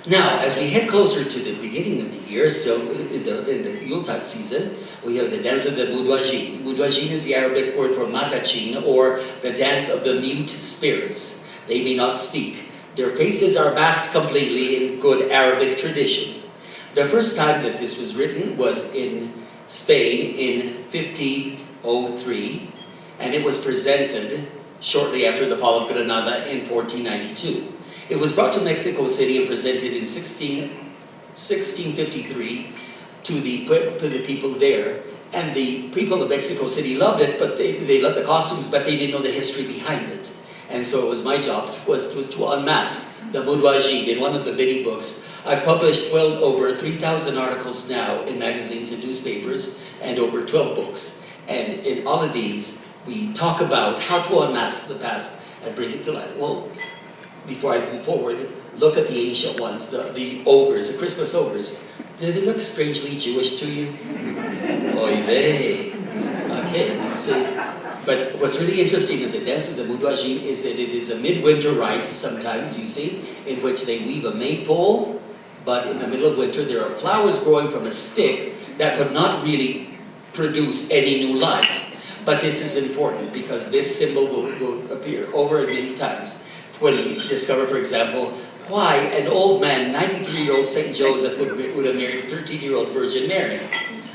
Now, as we head closer to the beginning of the year, still in the Yuletide season, we have the dance of the Muduajin. Muduajin is the Arabic word for Matachine, or the dance of the mute spirits. They may not speak. Their faces are masked completely in good Arabic tradition. The first time that this was written was in Spain in 1503, and it was presented shortly after the fall of Granada in 1492. It was brought to Mexico City and presented in 1653 to the people there. And the people of Mexico City loved it, but they loved the costumes, but they didn't know the history behind it. And so it was my job was to unmask the Muduajin in one of the many books. I've published well over 3,000 articles now in magazines and newspapers, and over 12 books. And in all of these, we talk about how to unmask the past and bring it to life. Well, before I move forward, look at the ancient ones, the ogres, the Christmas ogres. Do they look strangely Jewish to you? Oy vey. Okay, you see. But what's really interesting in the dance of the Muduajin is that it is a midwinter rite, sometimes, you see, in which they weave a maypole, but in the middle of winter there are flowers growing from a stick that would not really produce any new life. But this is important because this symbol will appear over and many times. When you discover, for example, why an old man, 93-year-old St. Joseph, would have married 13-year-old Virgin Mary.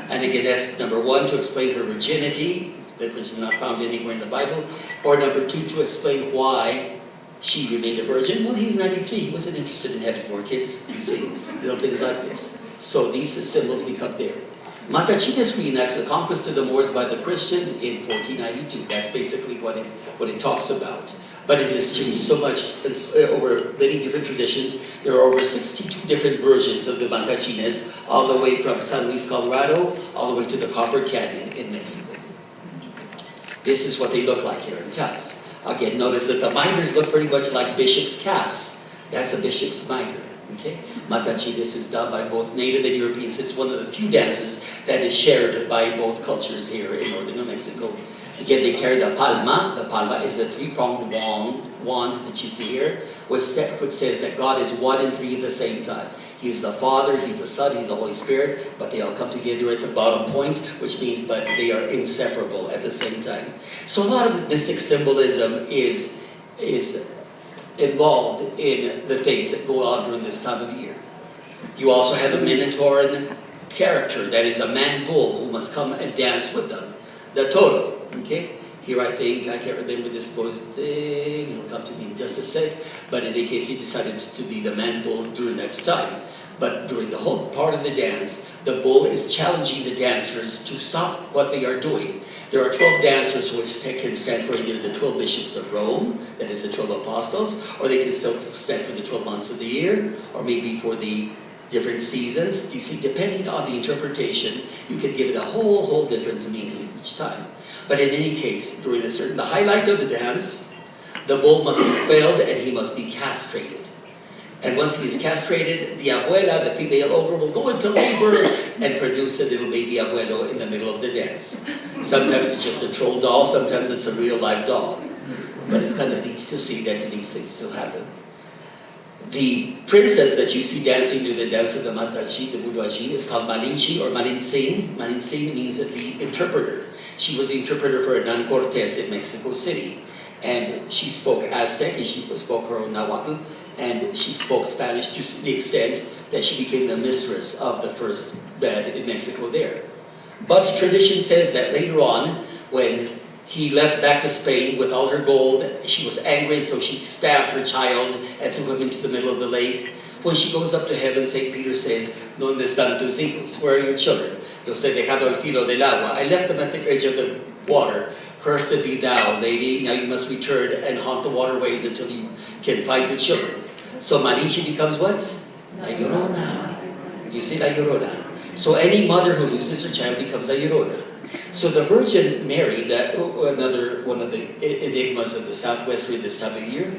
And again, that's number one, to explain her virginity, which is not found anywhere in the Bible. Or number two, to explain why she remained a virgin. Well, he was 93. He wasn't interested in having more kids, you see. Little things like this. So these symbols become there. Matachines reenacts the conquest of the Moors by the Christians in 1492. That's basically what it talks about. But it has changed so much over many different traditions. There are over 62 different versions of the Matachines, all the way from San Luis, Colorado, all the way to the Copper Canyon in Mexico. This is what they look like here in Taos. Again, notice that the minors look pretty much like bishops' caps. That's a bishop's mitre. Okay? Matachines is done by both native and Europeans. It's one of the few dances that is shared by both cultures here in northern New Mexico. Again, they carry the palma. The palma is a three-pronged wand that you see here, which says that God is one and three at the same time. He's the Father, He's the Son, He's the Holy Spirit, but they all come together at the bottom point, which means but they are inseparable at the same time. So a lot of the mystic symbolism is involved in the things that go on during this time of year. You also have a Minotaurian character, that is a man-bull who must come and dance with them. The toro, okay? Here I think, I can't remember this boy's name, it'll come to me in just a sec, but in any case he decided to be the man-bull during that time. But during the whole part of the dance, the bull is challenging the dancers to stop what they are doing. There are 12 dancers which can stand for either the 12 bishops of Rome, that is the 12 apostles, or they can still stand for the 12 months of the year, or maybe for the different seasons. You see, depending on the interpretation, you can give it a whole different meaning each time. But in any case, during the highlight of the dance, the bull must be felled and he must be castrated. And once he is castrated, the abuela, the female ogre, will go into labor and produce a little baby abuelo in the middle of the dance. Sometimes it's just a troll doll, sometimes it's a real live dog. But it's kind of neat to see that these things still happen. The princess that you see dancing to the dance of the Matachines, the Matachines, is called Malinche or Malintzin. Malintzin means the interpreter. She was the interpreter for Hernán Cortés in Mexico City. And she spoke Aztec, and she spoke her own Nahuatl, and she spoke Spanish to the extent that she became the mistress of the first bed in Mexico there. But tradition says that later on, when he left back to Spain with all her gold, she was angry, so she stabbed her child and threw him into the middle of the lake. When she goes up to heaven, St. Peter says, ¿Dónde están tus hijos? Where are your children? Los he dejado al filo del agua. I left them at the edge of the water. Cursed be thou, lady. Now you must return and haunt the waterways until you can find your children. So Malinche becomes what? La Llorona. You see, La Llorona. So any mother who loses her child becomes La Llorona. So the Virgin Mary, another one of the enigmas of the Southwest during this time of year,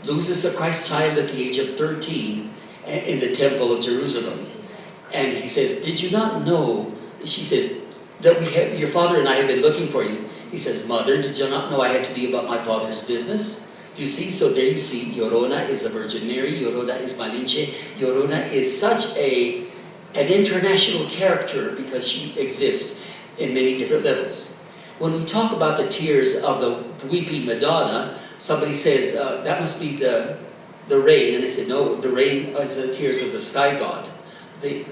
loses the Christ child at the age of 13 in the Temple of Jerusalem. And he says, did you not know, she says, that your father and I have been looking for you. He says, Mother, did you not know I had to be about my father's business? Do you see? So there you see, Llorona is the Virgin Mary, Llorona is Malinche. Llorona is such an international character because she exists in many different levels. When we talk about the tears of the weeping Madonna, somebody says, that must be the rain. And I said, no, the rain is the tears of the sky god. The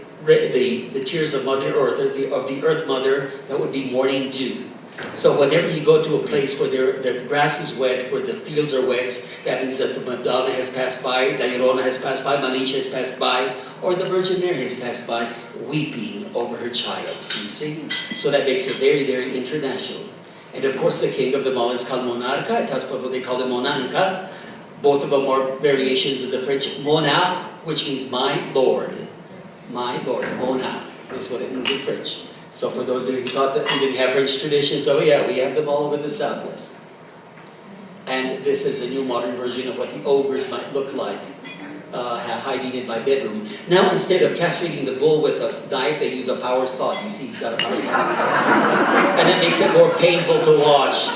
tears of Mother Earth, of the Earth Mother, that would be morning dew. So whenever you go to a place where the grass is wet, where the fields are wet, that means that the Madonna has passed by, La Llorona has passed by, Malinche has passed by, or the Virgin Mary has passed by, weeping over her child, you see? So that makes her very, very international. And of course the king of them all is called Monarca, at Taos Pueblo they call him Monanca. Both of them are variations of the French monarch, which means my lord. My lord, monarch, is what it means in French. So for those of you who thought that we didn't have French traditions, oh yeah, we have them all over the Southwest. And this is a new modern version of what the ogres might look like, hiding in my bedroom. Now instead of castrating the bull with a knife, they use a power saw. You see, you've got a power saw. And it makes it more painful to watch,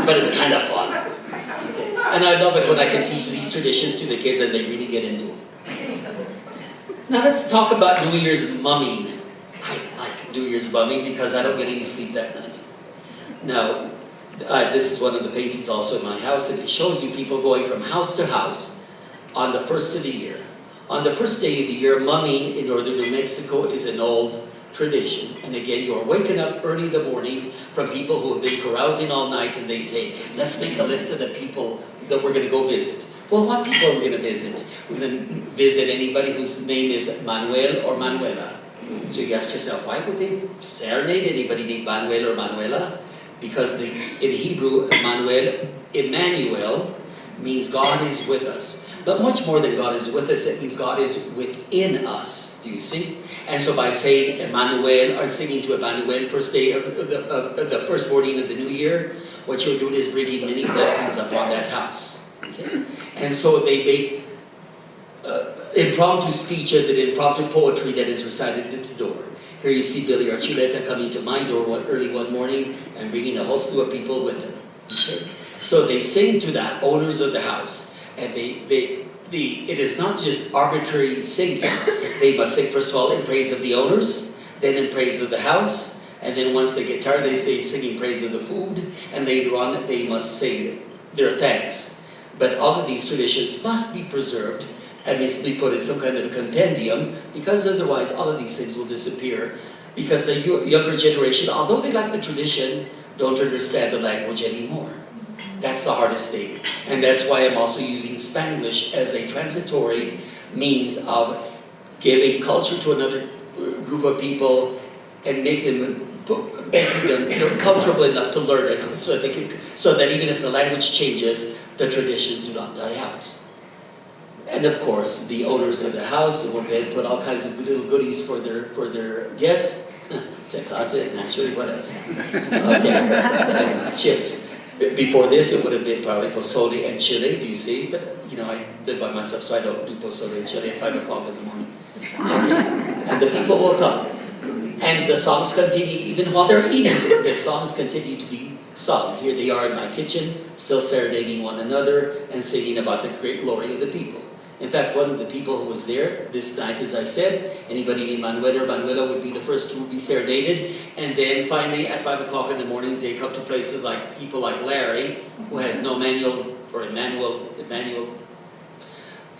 but it's kind of fun. Okay. And I love it when I can teach these traditions to the kids and they really get into them. Now let's talk about New Year's mumming. I like New Year's mumming because I don't get any sleep that night. Now, this is one of the paintings also in my house, and it shows you people going from house to house on the first of the year. On the first day of the year, mumming in northern New Mexico is an old tradition. And again, you're waking up early in the morning from people who have been carousing all night, and they say, let's make a list of the people that we're going to go visit. Well, what people are we going to visit? We're going to visit anybody whose name is Manuel or Manuela. So you ask yourself, why would they serenade anybody named Manuel or Manuela? Because in Hebrew, Manuel, Emmanuel, means God is with us. But much more than God is with us, it means God is within us. Do you see? And so by saying Emmanuel, or singing to Emmanuel, first day of the first morning of the new year, what you're doing is bringing many blessings upon that house. Okay? And so they make impromptu speeches and impromptu poetry that is recited at the door. Here you see Billy Archuleta coming to my door early one morning and bringing a whole slew of people with him. Okay? So they sing to the owners of the house, and it is not just arbitrary singing. They must sing first of all in praise of the owners, then in praise of the house, and then once they get tired, they sing in praise of the food, and later on they must sing their thanks. But all of these traditions must be preserved and must be put in some kind of a compendium, because otherwise all of these things will disappear, because the younger generation, although they like the tradition, don't understand the language anymore. That's the hardest thing. And that's why I'm also using Spanglish as a transitory means of giving culture to another group of people and making them feel comfortable enough to learn it so that even if the language changes, the traditions do not die out. And of course, the owners of the house will then put all kinds of little goodies for their guests. Chocolate, naturally, what else? Okay, and chips. Before this, it would have been probably pozole and chili, do you see? But, I live by myself, so I don't do pozole and chili at 5 o'clock in the morning. Okay. And the people will come. And the songs continue, even while they're eating, the songs continue to be sung. Here they are in my kitchen, still serenading one another and singing about the great glory of the people. In fact, one of the people who was there this night, as I said, anybody named Manuel or Manuela would be the first to be serenaded. And then finally, at 5 o'clock in the morning, they come to places like people like Larry, who has no manual or Emmanuel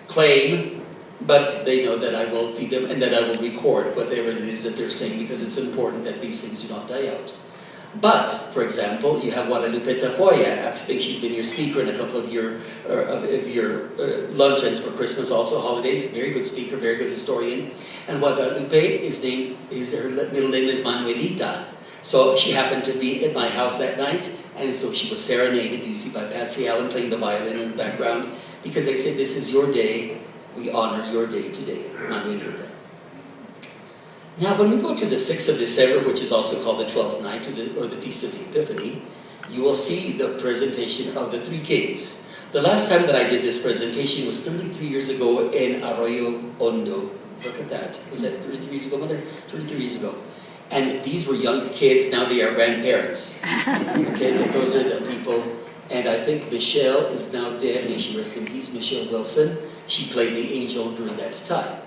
claim, but they know that I will feed them and that I will record whatever it is that they're saying, because it's important that these things do not die out. But, for example, you have Guadalupe Tafoya. I think she's been your speaker in a couple of your luncheons for Christmas, also holidays. Very good speaker, very good historian. And Guadalupe her middle name is Manuelita. So she happened to be at my house that night, and so she was serenaded, you see, by Patsy Allen playing the violin in the background, because they said, "This is your day. We honor your day today, Manuelita." Now, when we go to the 6th of December, which is also called the 12th night, or the Feast of the Epiphany, you will see the presentation of the three kings. The last time that I did this presentation was 33 years ago in Arroyo Hondo. Look at that. Was that 33 years ago, Mother? 33 years ago. And these were young kids, now they are grandparents. Okay, those are the people. And I think Michelle is now dead, may she rest in peace, Michelle Wilson. She played the angel during that time.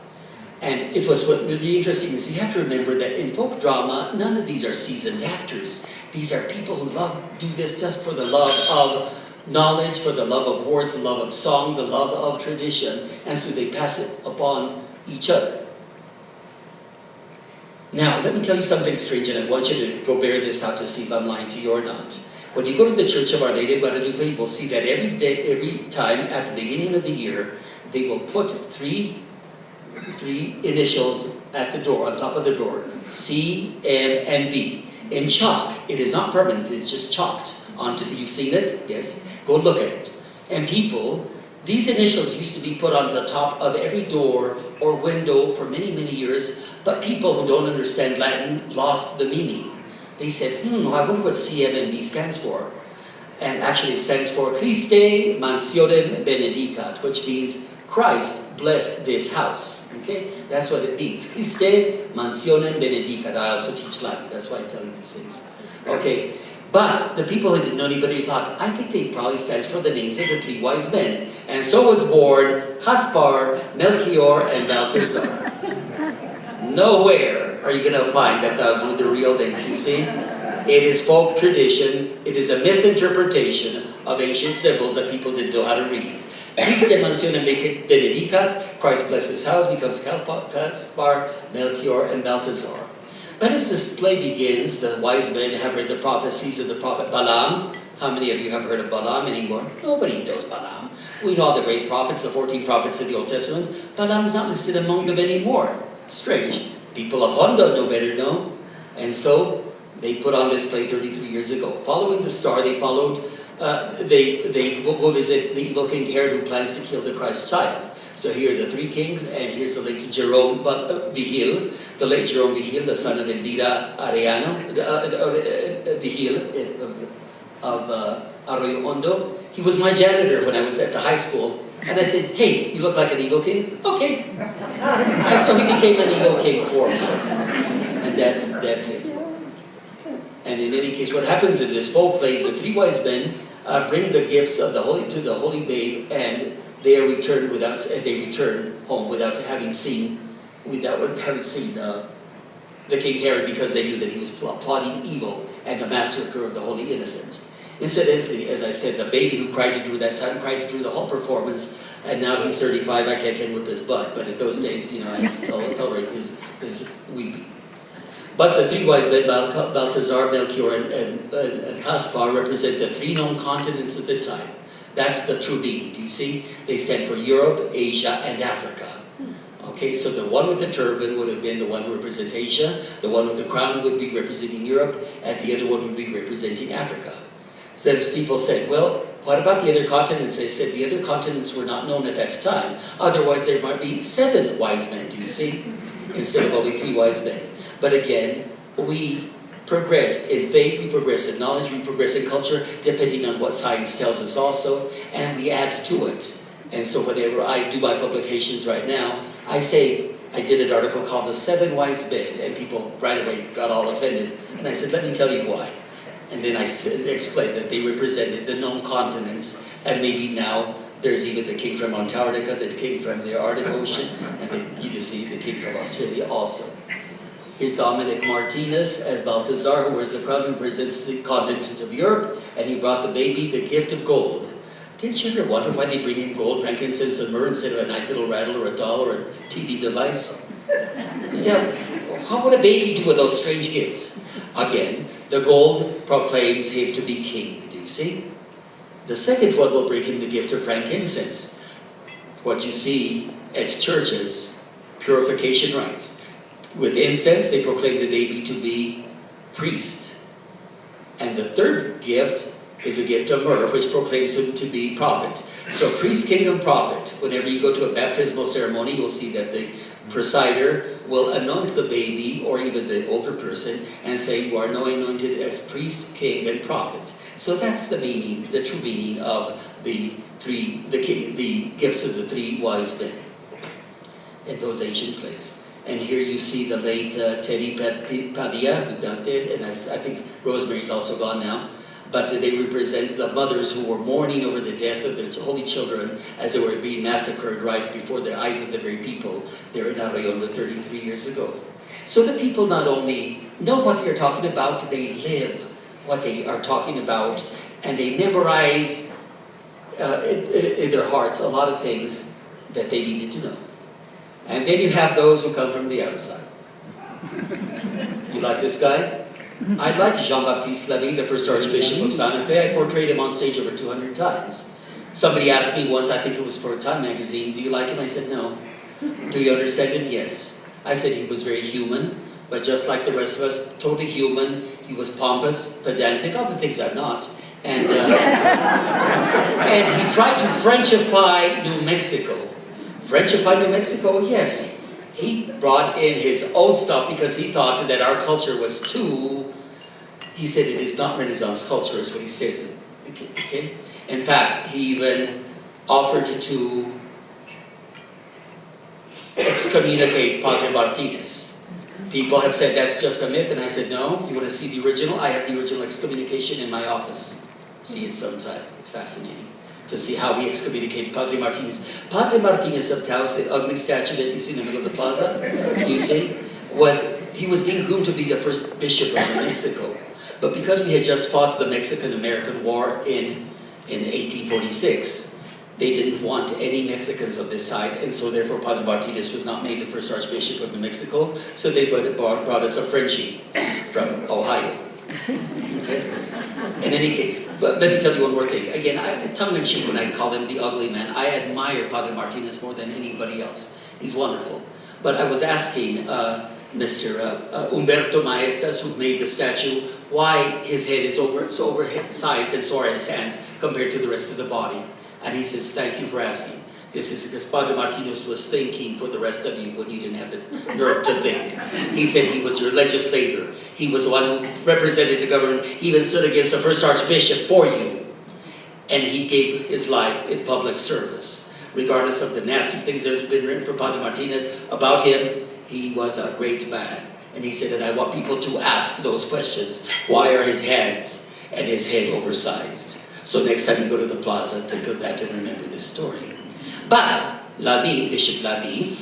And it was what really interesting is you have to remember that in folk drama, none of these are seasoned actors. These are people who do this just for the love of knowledge, for the love of words, the love of song, the love of tradition, and so they pass it upon each other. Now, let me tell you something strange, and I want you to go bear this out to see if I'm lying to you or not. When you go to the Church of Our Lady of Guadalupe, you will see that every time at the beginning of the year, they will put three initials at the door, on top of the door, C, M, and B. In chalk. It is not permanent, it's just chalked onto, you've seen it? Yes? Go look at it. And people, these initials used to be put on the top of every door or window for many, many years, but people who don't understand Latin lost the meaning. They said, I wonder what C, M, and B stands for. And actually it stands for Christe Mansionem Benedicat, which means Christ bless this house. Okay? That's what it means. Christe Mansionem Benedicat. I also teach Latin. That's why I tell you these things. Okay. But the people who didn't know anybody thought, I think they probably stands for the names of the three wise men. And so was born Caspar, Melchior, and Balthazar. Nowhere are you going to find that those were the real names, you see? It is folk tradition. It is a misinterpretation of ancient symbols that people didn't know how to read. Christe Mansionem Benedicat, Christ bless his house, becomes Caspar, Melchior, and Balthazar. But as this play begins, the wise men have read the prophecies of the prophet Balaam. How many of you have heard of Balaam anymore? Nobody knows Balaam. We know all the great prophets, the 14 prophets of the Old Testament. Balaam is not listed among them anymore. Strange. People of Honda know better, no? And so they put on this play 33 years ago. Following the star, they followed. They will visit the evil King Herod, who plans to kill the Christ child. So here are the three kings, and here's the late Jerome Vigil, the late Jerome Vigil, the son of Elvira Arellano Vigil of Arroyo Hondo. He was my janitor when I was at the high school, and I said, "Hey, you look like an evil king." Okay. And so he became an evil king for me, and that's it. And in any case, what happens in this folk play is the three wise men bring the gifts of the holy to the holy babe, and they return home without having seen the King Herod, because they knew that he was plotting evil and the massacre of the holy innocents. Incidentally, as I said, the baby who cried through that time cried through the whole performance, and now he's 35. I can't whip his butt, but in those days, I had to tolerate his weeping. But the three wise men, Balthazar, Melchior, and Caspar, represent the three known continents at the time. That's the true meaning, do you see? They stand for Europe, Asia, and Africa. Okay. Okay, so the one with the turban would have been the one representing Asia, the one with the crown would be representing Europe, and the other one would be representing Africa. So people said, well, what about the other continents? They said the other continents were not known at that time. Otherwise, there might be 7 wise men, do you see? Instead of only 3 wise men. But again, we progress in faith, we progress in knowledge, we progress in culture, depending on what science tells us also, and we add to it. And so whenever I do my publications right now, I say, I did an article called The 7 Wise Men, and people right away got all offended. And I said, let me tell you why. And then I explained that they represented the known continents, and maybe now there's even the king from Antarctica, the king from the Arctic Ocean, and then you just see the king from Australia also. Here's Dominic Martinez as Balthazar, who wears the crown, who represents the continent of Europe, and he brought the baby the gift of gold. Didn't you ever wonder why they bring in gold, frankincense, and myrrh instead of a nice little rattle or a doll or a TV device? Yeah, how would a baby do with those strange gifts? Again, the gold proclaims him to be king, do you see? The second one will bring him the gift of frankincense. What you see at churches, purification rites. With incense, they proclaim the baby to be priest. And the third gift is a gift of myrrh, which proclaims him to be prophet. So priest, king, and prophet. Whenever you go to a baptismal ceremony, you'll see that the presider will anoint the baby, or even the older person, and say, you are now anointed as priest, king, and prophet. So that's the meaning, the true meaning of the gifts of the 3 wise men in those ancient plays. And here you see the late Teddy Padilla, who's now dead, and I think Rosemary's also gone now. But they represent the mothers who were mourning over the death of their holy children as they were being massacred right before the eyes of the very people there in Arroyo 33 years ago. So the people not only know what they're talking about, they live what they are talking about, and they memorize in their hearts a lot of things that they needed to know. And then you have those who come from the outside. You like this guy? I like Jean-Baptiste Lamy, the first Archbishop of Santa Fe. I portrayed him on stage over 200 times. Somebody asked me once, I think it was for Time magazine, do you like him? I said, no. Do you understand him? Yes. I said he was very human, but just like the rest of us, totally human. He was pompous, pedantic, all the things I'm not. And, and he tried to Frenchify New Mexico. Frenchify New Mexico? Yes. He brought in his own stuff because he thought that our culture was too, he said it is not Renaissance culture, is what he says. Okay? In fact, he even offered to excommunicate Padre Martinez. People have said that's just a myth, and I said, no, you want to see the original? I have the original excommunication in my office. See it sometime. It's fascinating to see how we excommunicate Padre Martinez. Padre Martinez of Taos, the ugly statue that you see in the middle of the plaza, you see, he was being groomed to be the first bishop of New Mexico. But because we had just fought the Mexican-American War in 1846, they didn't want any Mexicans on this side, and so therefore Padre Martinez was not made the first Archbishop of New Mexico, so they brought us a Frenchie from Ohio. Okay? In any case, but let me tell you one more thing. Again, tongue-in-cheek when I call him the ugly man, I admire Padre Martinez more than anybody else. He's wonderful. But I was asking Mr. Humberto Maestas, who made the statue, why his head is so oversized and so are his hands compared to the rest of the body. And he says, thank you for asking. This is because Padre Martinez was thinking for the rest of you when you didn't have the nerve to think. He said he was your legislator. He was the one who represented the government. He even stood against the first archbishop for you. And he gave his life in public service. Regardless of the nasty things that have been written for Padre Martinez about him, he was a great man. And he said, and I want people to ask those questions. Why are his hands and his head oversized? So next time you go to the plaza, think of that and remember this story. But Lamy, Bishop Lamy,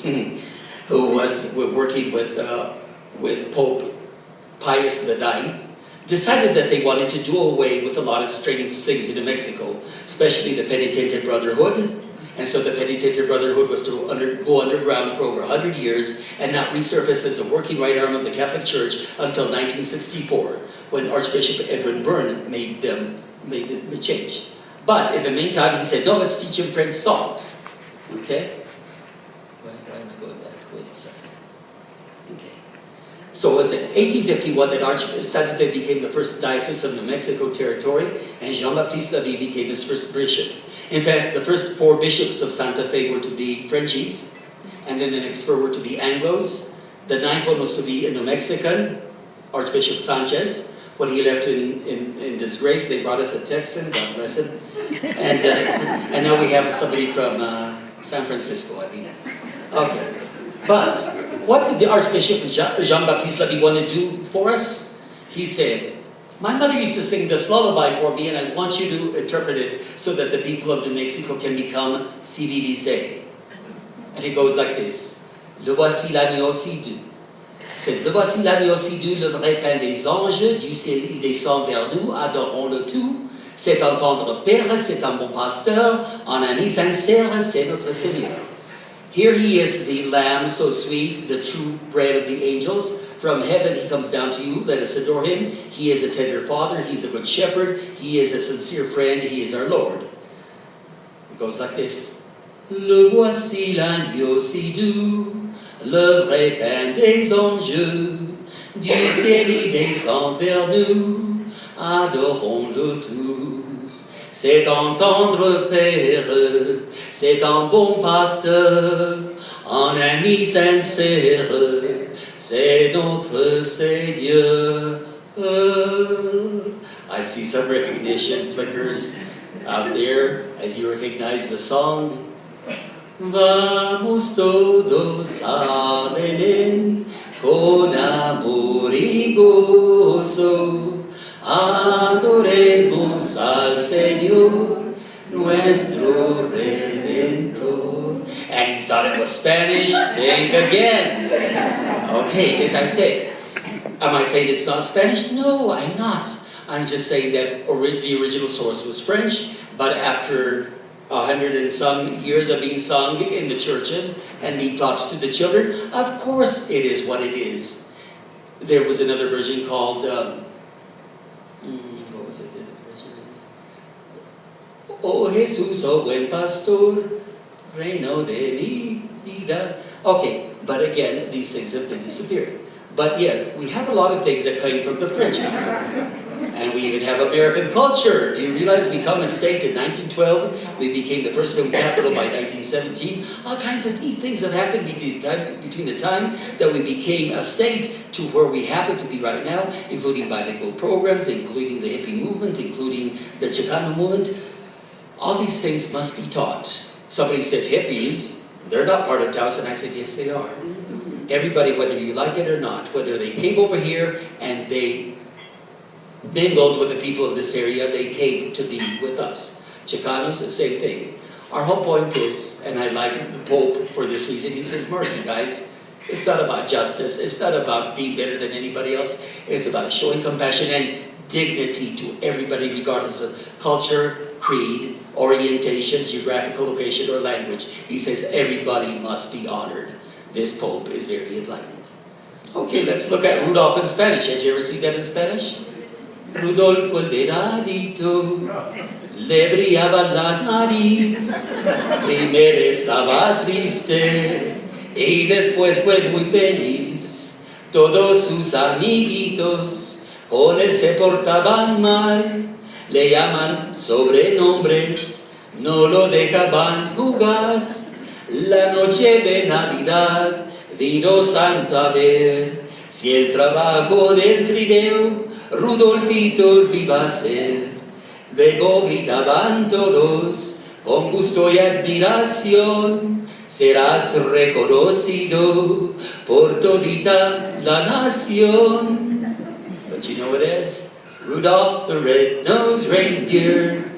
who was working with Pope Pius IX, decided that they wanted to do away with a lot of strange things in New Mexico, especially the Penitente Brotherhood. And so the Penitente Brotherhood was to go underground for over 100 years and not resurface as a working right arm of the Catholic Church until 1964, when Archbishop Edwin Byrne made the change. But in the meantime, he said, no, let's teach him French songs. Okay? Why am I going back? So it was in 1851 that Santa Fe became the first diocese of New Mexico territory, and Jean-Baptiste Laby became its first bishop. In fact, the first 4 bishops of Santa Fe were to be Frenchies, and then the next 4 were to be Anglos. The 9th one was to be a New Mexican, Archbishop Sanchez. When he left in disgrace, they brought us a Texan, God bless him. And now we have somebody from San Francisco, I think. Okay. But what did the Archbishop Jean-Baptiste Laby want to do for us? He said, my mother used to sing this lullaby for me, and I want you to interpret it so that the people of New Mexico can become civilisés. And it goes like this. Le voici l'agneau si doux. C'est le voici l'agneau si doux, le vrai pain des anges, du ciel il descend vers nous, adorons-le tout. C'est un tendre père, c'est un bon pasteur, un ami sincère, c'est notre Seigneur. Here he is, the lamb so sweet, the true bread of the angels. From heaven he comes down to you, let us adore him. He is a tender father, he's a good shepherd, he is a sincere friend, he is our Lord. It goes like this. Le voici l'agneau si doux, le vrai pain des anges, du ciel il descend vers nous, adorons-le tous. C'est un tendre père, c'est un bon pasteur, un ami sincère, c'est notre Seigneur. I see some recognition flickers out there as you recognize the song. Vamos todos a Belén con amor y gozo. Adoremos al Señor, nuestro Redentor. And you thought it was Spanish? Think again. Okay, as I said, am I saying it's not Spanish? No, I'm not. I'm just saying that the original source was French, but after 100 and some years of being sung in the churches and being taught to the children, of course it is what it is. There was another version called, what was it? Oh Jesús, oh buen pastor, reino de mi vida. Okay, but again, these things have been disappearing. But yeah, we have a lot of things that came from the French people. And we even have American culture. Do you realize we become a state in 1912? We became the first film capital by 1917. All kinds of neat things have happened between the time that we became a state to where we happen to be right now, including bilingual programs, including the hippie movement, including the Chicano movement. All these things must be taught. Somebody said, hippies, they're not part of Taos, and I said, yes, they are. Everybody, whether you like it or not, whether they came over here and they mingled with the people of this area, they came to be with us. Chicanos, the same thing. Our whole point is, and I like the Pope for this reason, he says, mercy, guys. It's not about justice. It's not about being better than anybody else. It's about showing compassion and dignity to everybody, regardless of culture, creed, orientation, geographical location, or language. He says everybody must be honored. This Pope is very enlightened. Okay, let's look at Rudolph in Spanish. Had you ever seen that in Spanish? Rudolfo el veradito, le brillaba la nariz, primero estaba triste y después fue muy feliz. Todos sus amiguitos con él se portaban mal, le llaman sobrenombres, no lo dejaban jugar. La noche de Navidad vino Santa a ver si el trabajo del trineo Rudolfito lo iba a hacer. Luego gritaban todos con gusto y admiración, serás reconocido por todita la nación. But you know what it is? Rudolph the red-nosed reindeer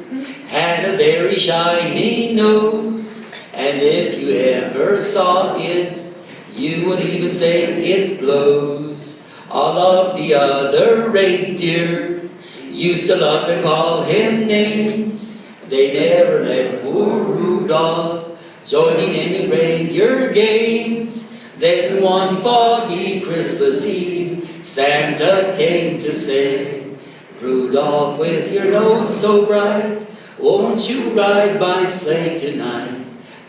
had a very shiny nose. And if you ever saw it, you would even say it glows. All of the other reindeer used to love to call him names. They never let poor Rudolph join in any reindeer games. Then one foggy Christmas Eve, Santa came to say, Rudolph, with your nose so bright, won't you ride my sleigh tonight?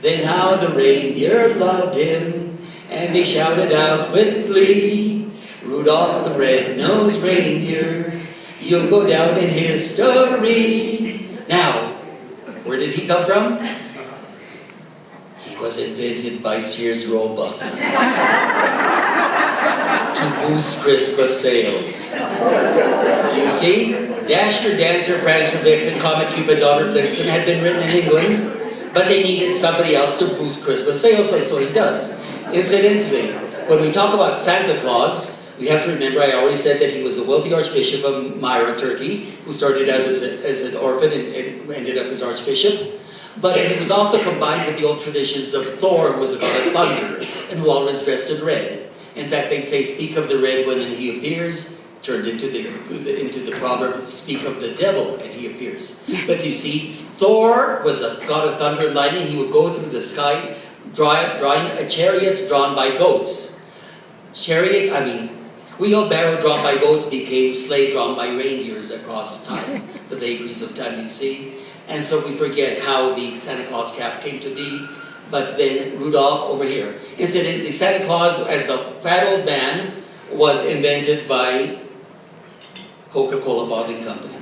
Then how the reindeer loved him, and they shouted out with glee, Rudolph the red-nosed reindeer, you'll go down in history. Now, where did he come from? He was invented by Sears Roebuck to boost Christmas sales. Do you see? Dasher, Dancer, Prancer, Vixen, Comet, Cupid, Donner, Blitzen had been written in England, but they needed somebody else to boost Christmas sales, and so he does. Incidentally, when we talk about Santa Claus, we have to remember, I already said that he was the wealthy Archbishop of Myra, Turkey, who started out as an orphan and ended up as Archbishop. But he was also combined with the old traditions of Thor, who was a god of thunder, and who always dressed in red. In fact, they'd say, speak of the red when he appears, turned into the proverb, speak of the devil and he appears. But you see, Thor was a god of thunder and lightning. He would go through the sky, drawing a chariot drawn by goats. Wheelbarrow drawn by goats became sleigh drawn by reindeers across time, the vagaries of time, you see. And so we forget how the Santa Claus cap came to be. But then Rudolph over here. Incidentally, Santa Claus as a fat old man was invented by Coca-Cola Bottling Company.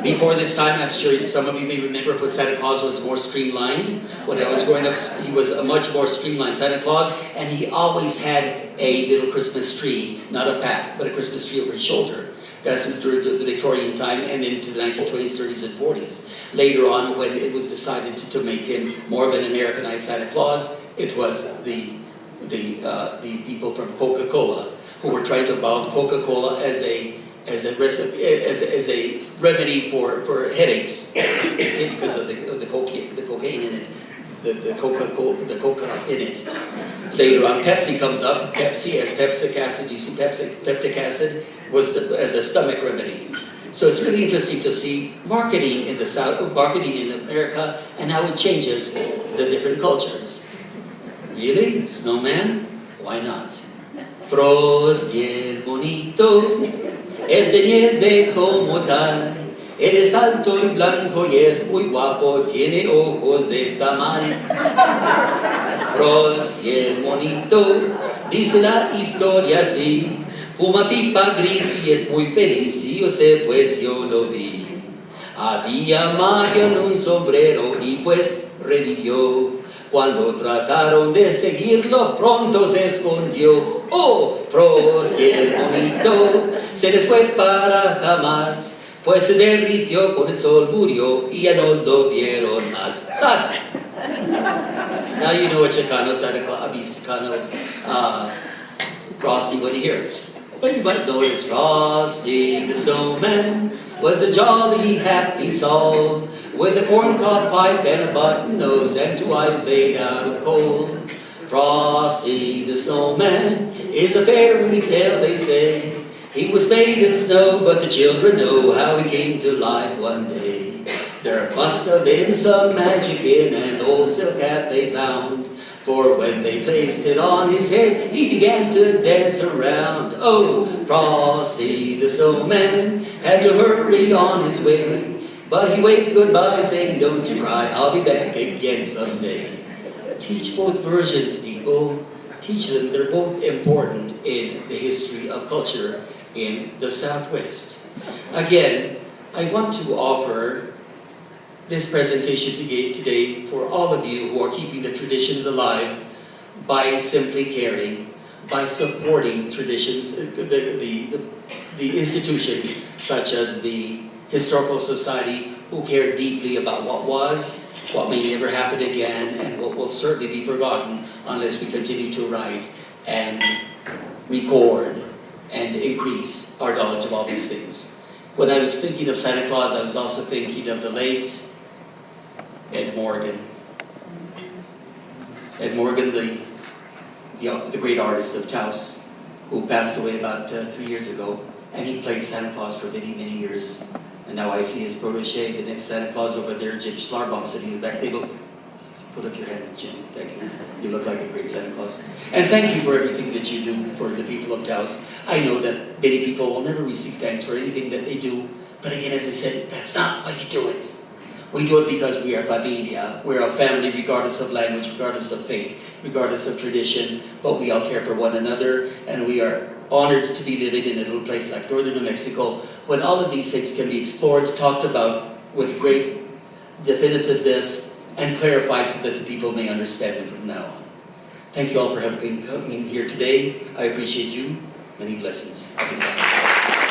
Before this time, I'm sure some of you may remember, but Santa Claus was more streamlined. When I was growing up, he was a much more streamlined Santa Claus, and he always had a little Christmas tree, not a pack, but a Christmas tree over his shoulder. That was during the Victorian time and into the 1920s, 30s, and 40s. Later on, when it was decided to make him more of an Americanized Santa Claus, it was the people from Coca-Cola who were trying to bound Coca-Cola as a remedy for headaches because of the cocaine in it, the coca in it. Later on, Pepsi comes up. Pepsi as pepsic acid. You see, peptic acid was as a stomach remedy. So it's really interesting to see marketing in the South, marketing in America, and how it changes the different cultures. Really, snowman? Why not? Frost bien bonito. Es de nieve como tal, él es alto y blanco y es muy guapo, tiene ojos de tamal. Frost y el monito, dice la historia así, fuma pipa gris y es muy feliz, y yo sé pues yo lo vi. Había magia en un sombrero y pues revivió. Cuando trataron de seguirlo, pronto se escondió. Oh, Frost y el monito se les fue para jamás, pues se derritió con el sol, murió y ya no lo vieron más. ¡Sas! Now you know a Chicano, Santa Claus, a Bizcochito, Frosty when you hear it. But you might know it as Frosty the Snowman was a jolly, happy soul, with a corncob pipe and a button nose and two eyes made out of coal. Frosty the Snowman is a fairy tale, they say. He was made of snow, but the children know how he came to life one day. There must have been some magic in an old silk hat they found, for when they placed it on his head, he began to dance around. Oh, Frosty the Snowman had to hurry on his way, but he waved goodbye saying, don't you cry, I'll be back again someday. Teach both versions, people. Teach them. They're both important in the history of culture in the Southwest. Again, I want to offer this presentation today for all of you who are keeping the traditions alive by simply caring, by supporting traditions, the institutions such as the Historical Society, who care deeply about what was, what may never happen again, and what will certainly be forgotten unless we continue to write and record and increase our knowledge of all these things. When I was thinking of Santa Claus, I was also thinking of the late Ed Morgan. Ed Morgan, the great artist of Taos, who passed away about 3 years ago, and he played Santa Claus for many, many years. And now I see his protege, the next Santa Claus over there, Jim Schlarbaum, sitting at the back table. Put up your hands, Jim. Thank you. You look like a great Santa Claus. And thank you for everything that you do for the people of Taos. I know that many people will never receive thanks for anything that they do. But again, as I said, that's not why you do it. We do it because we are familia. We're a family regardless of language, regardless of faith, regardless of tradition, but we all care for one another, and we are honored to be living in a little place like northern New Mexico, when all of these things can be explored, talked about with great definitiveness, and clarified so that the people may understand them from now on. Thank you all for coming here today. I appreciate you. Many blessings. Thanks.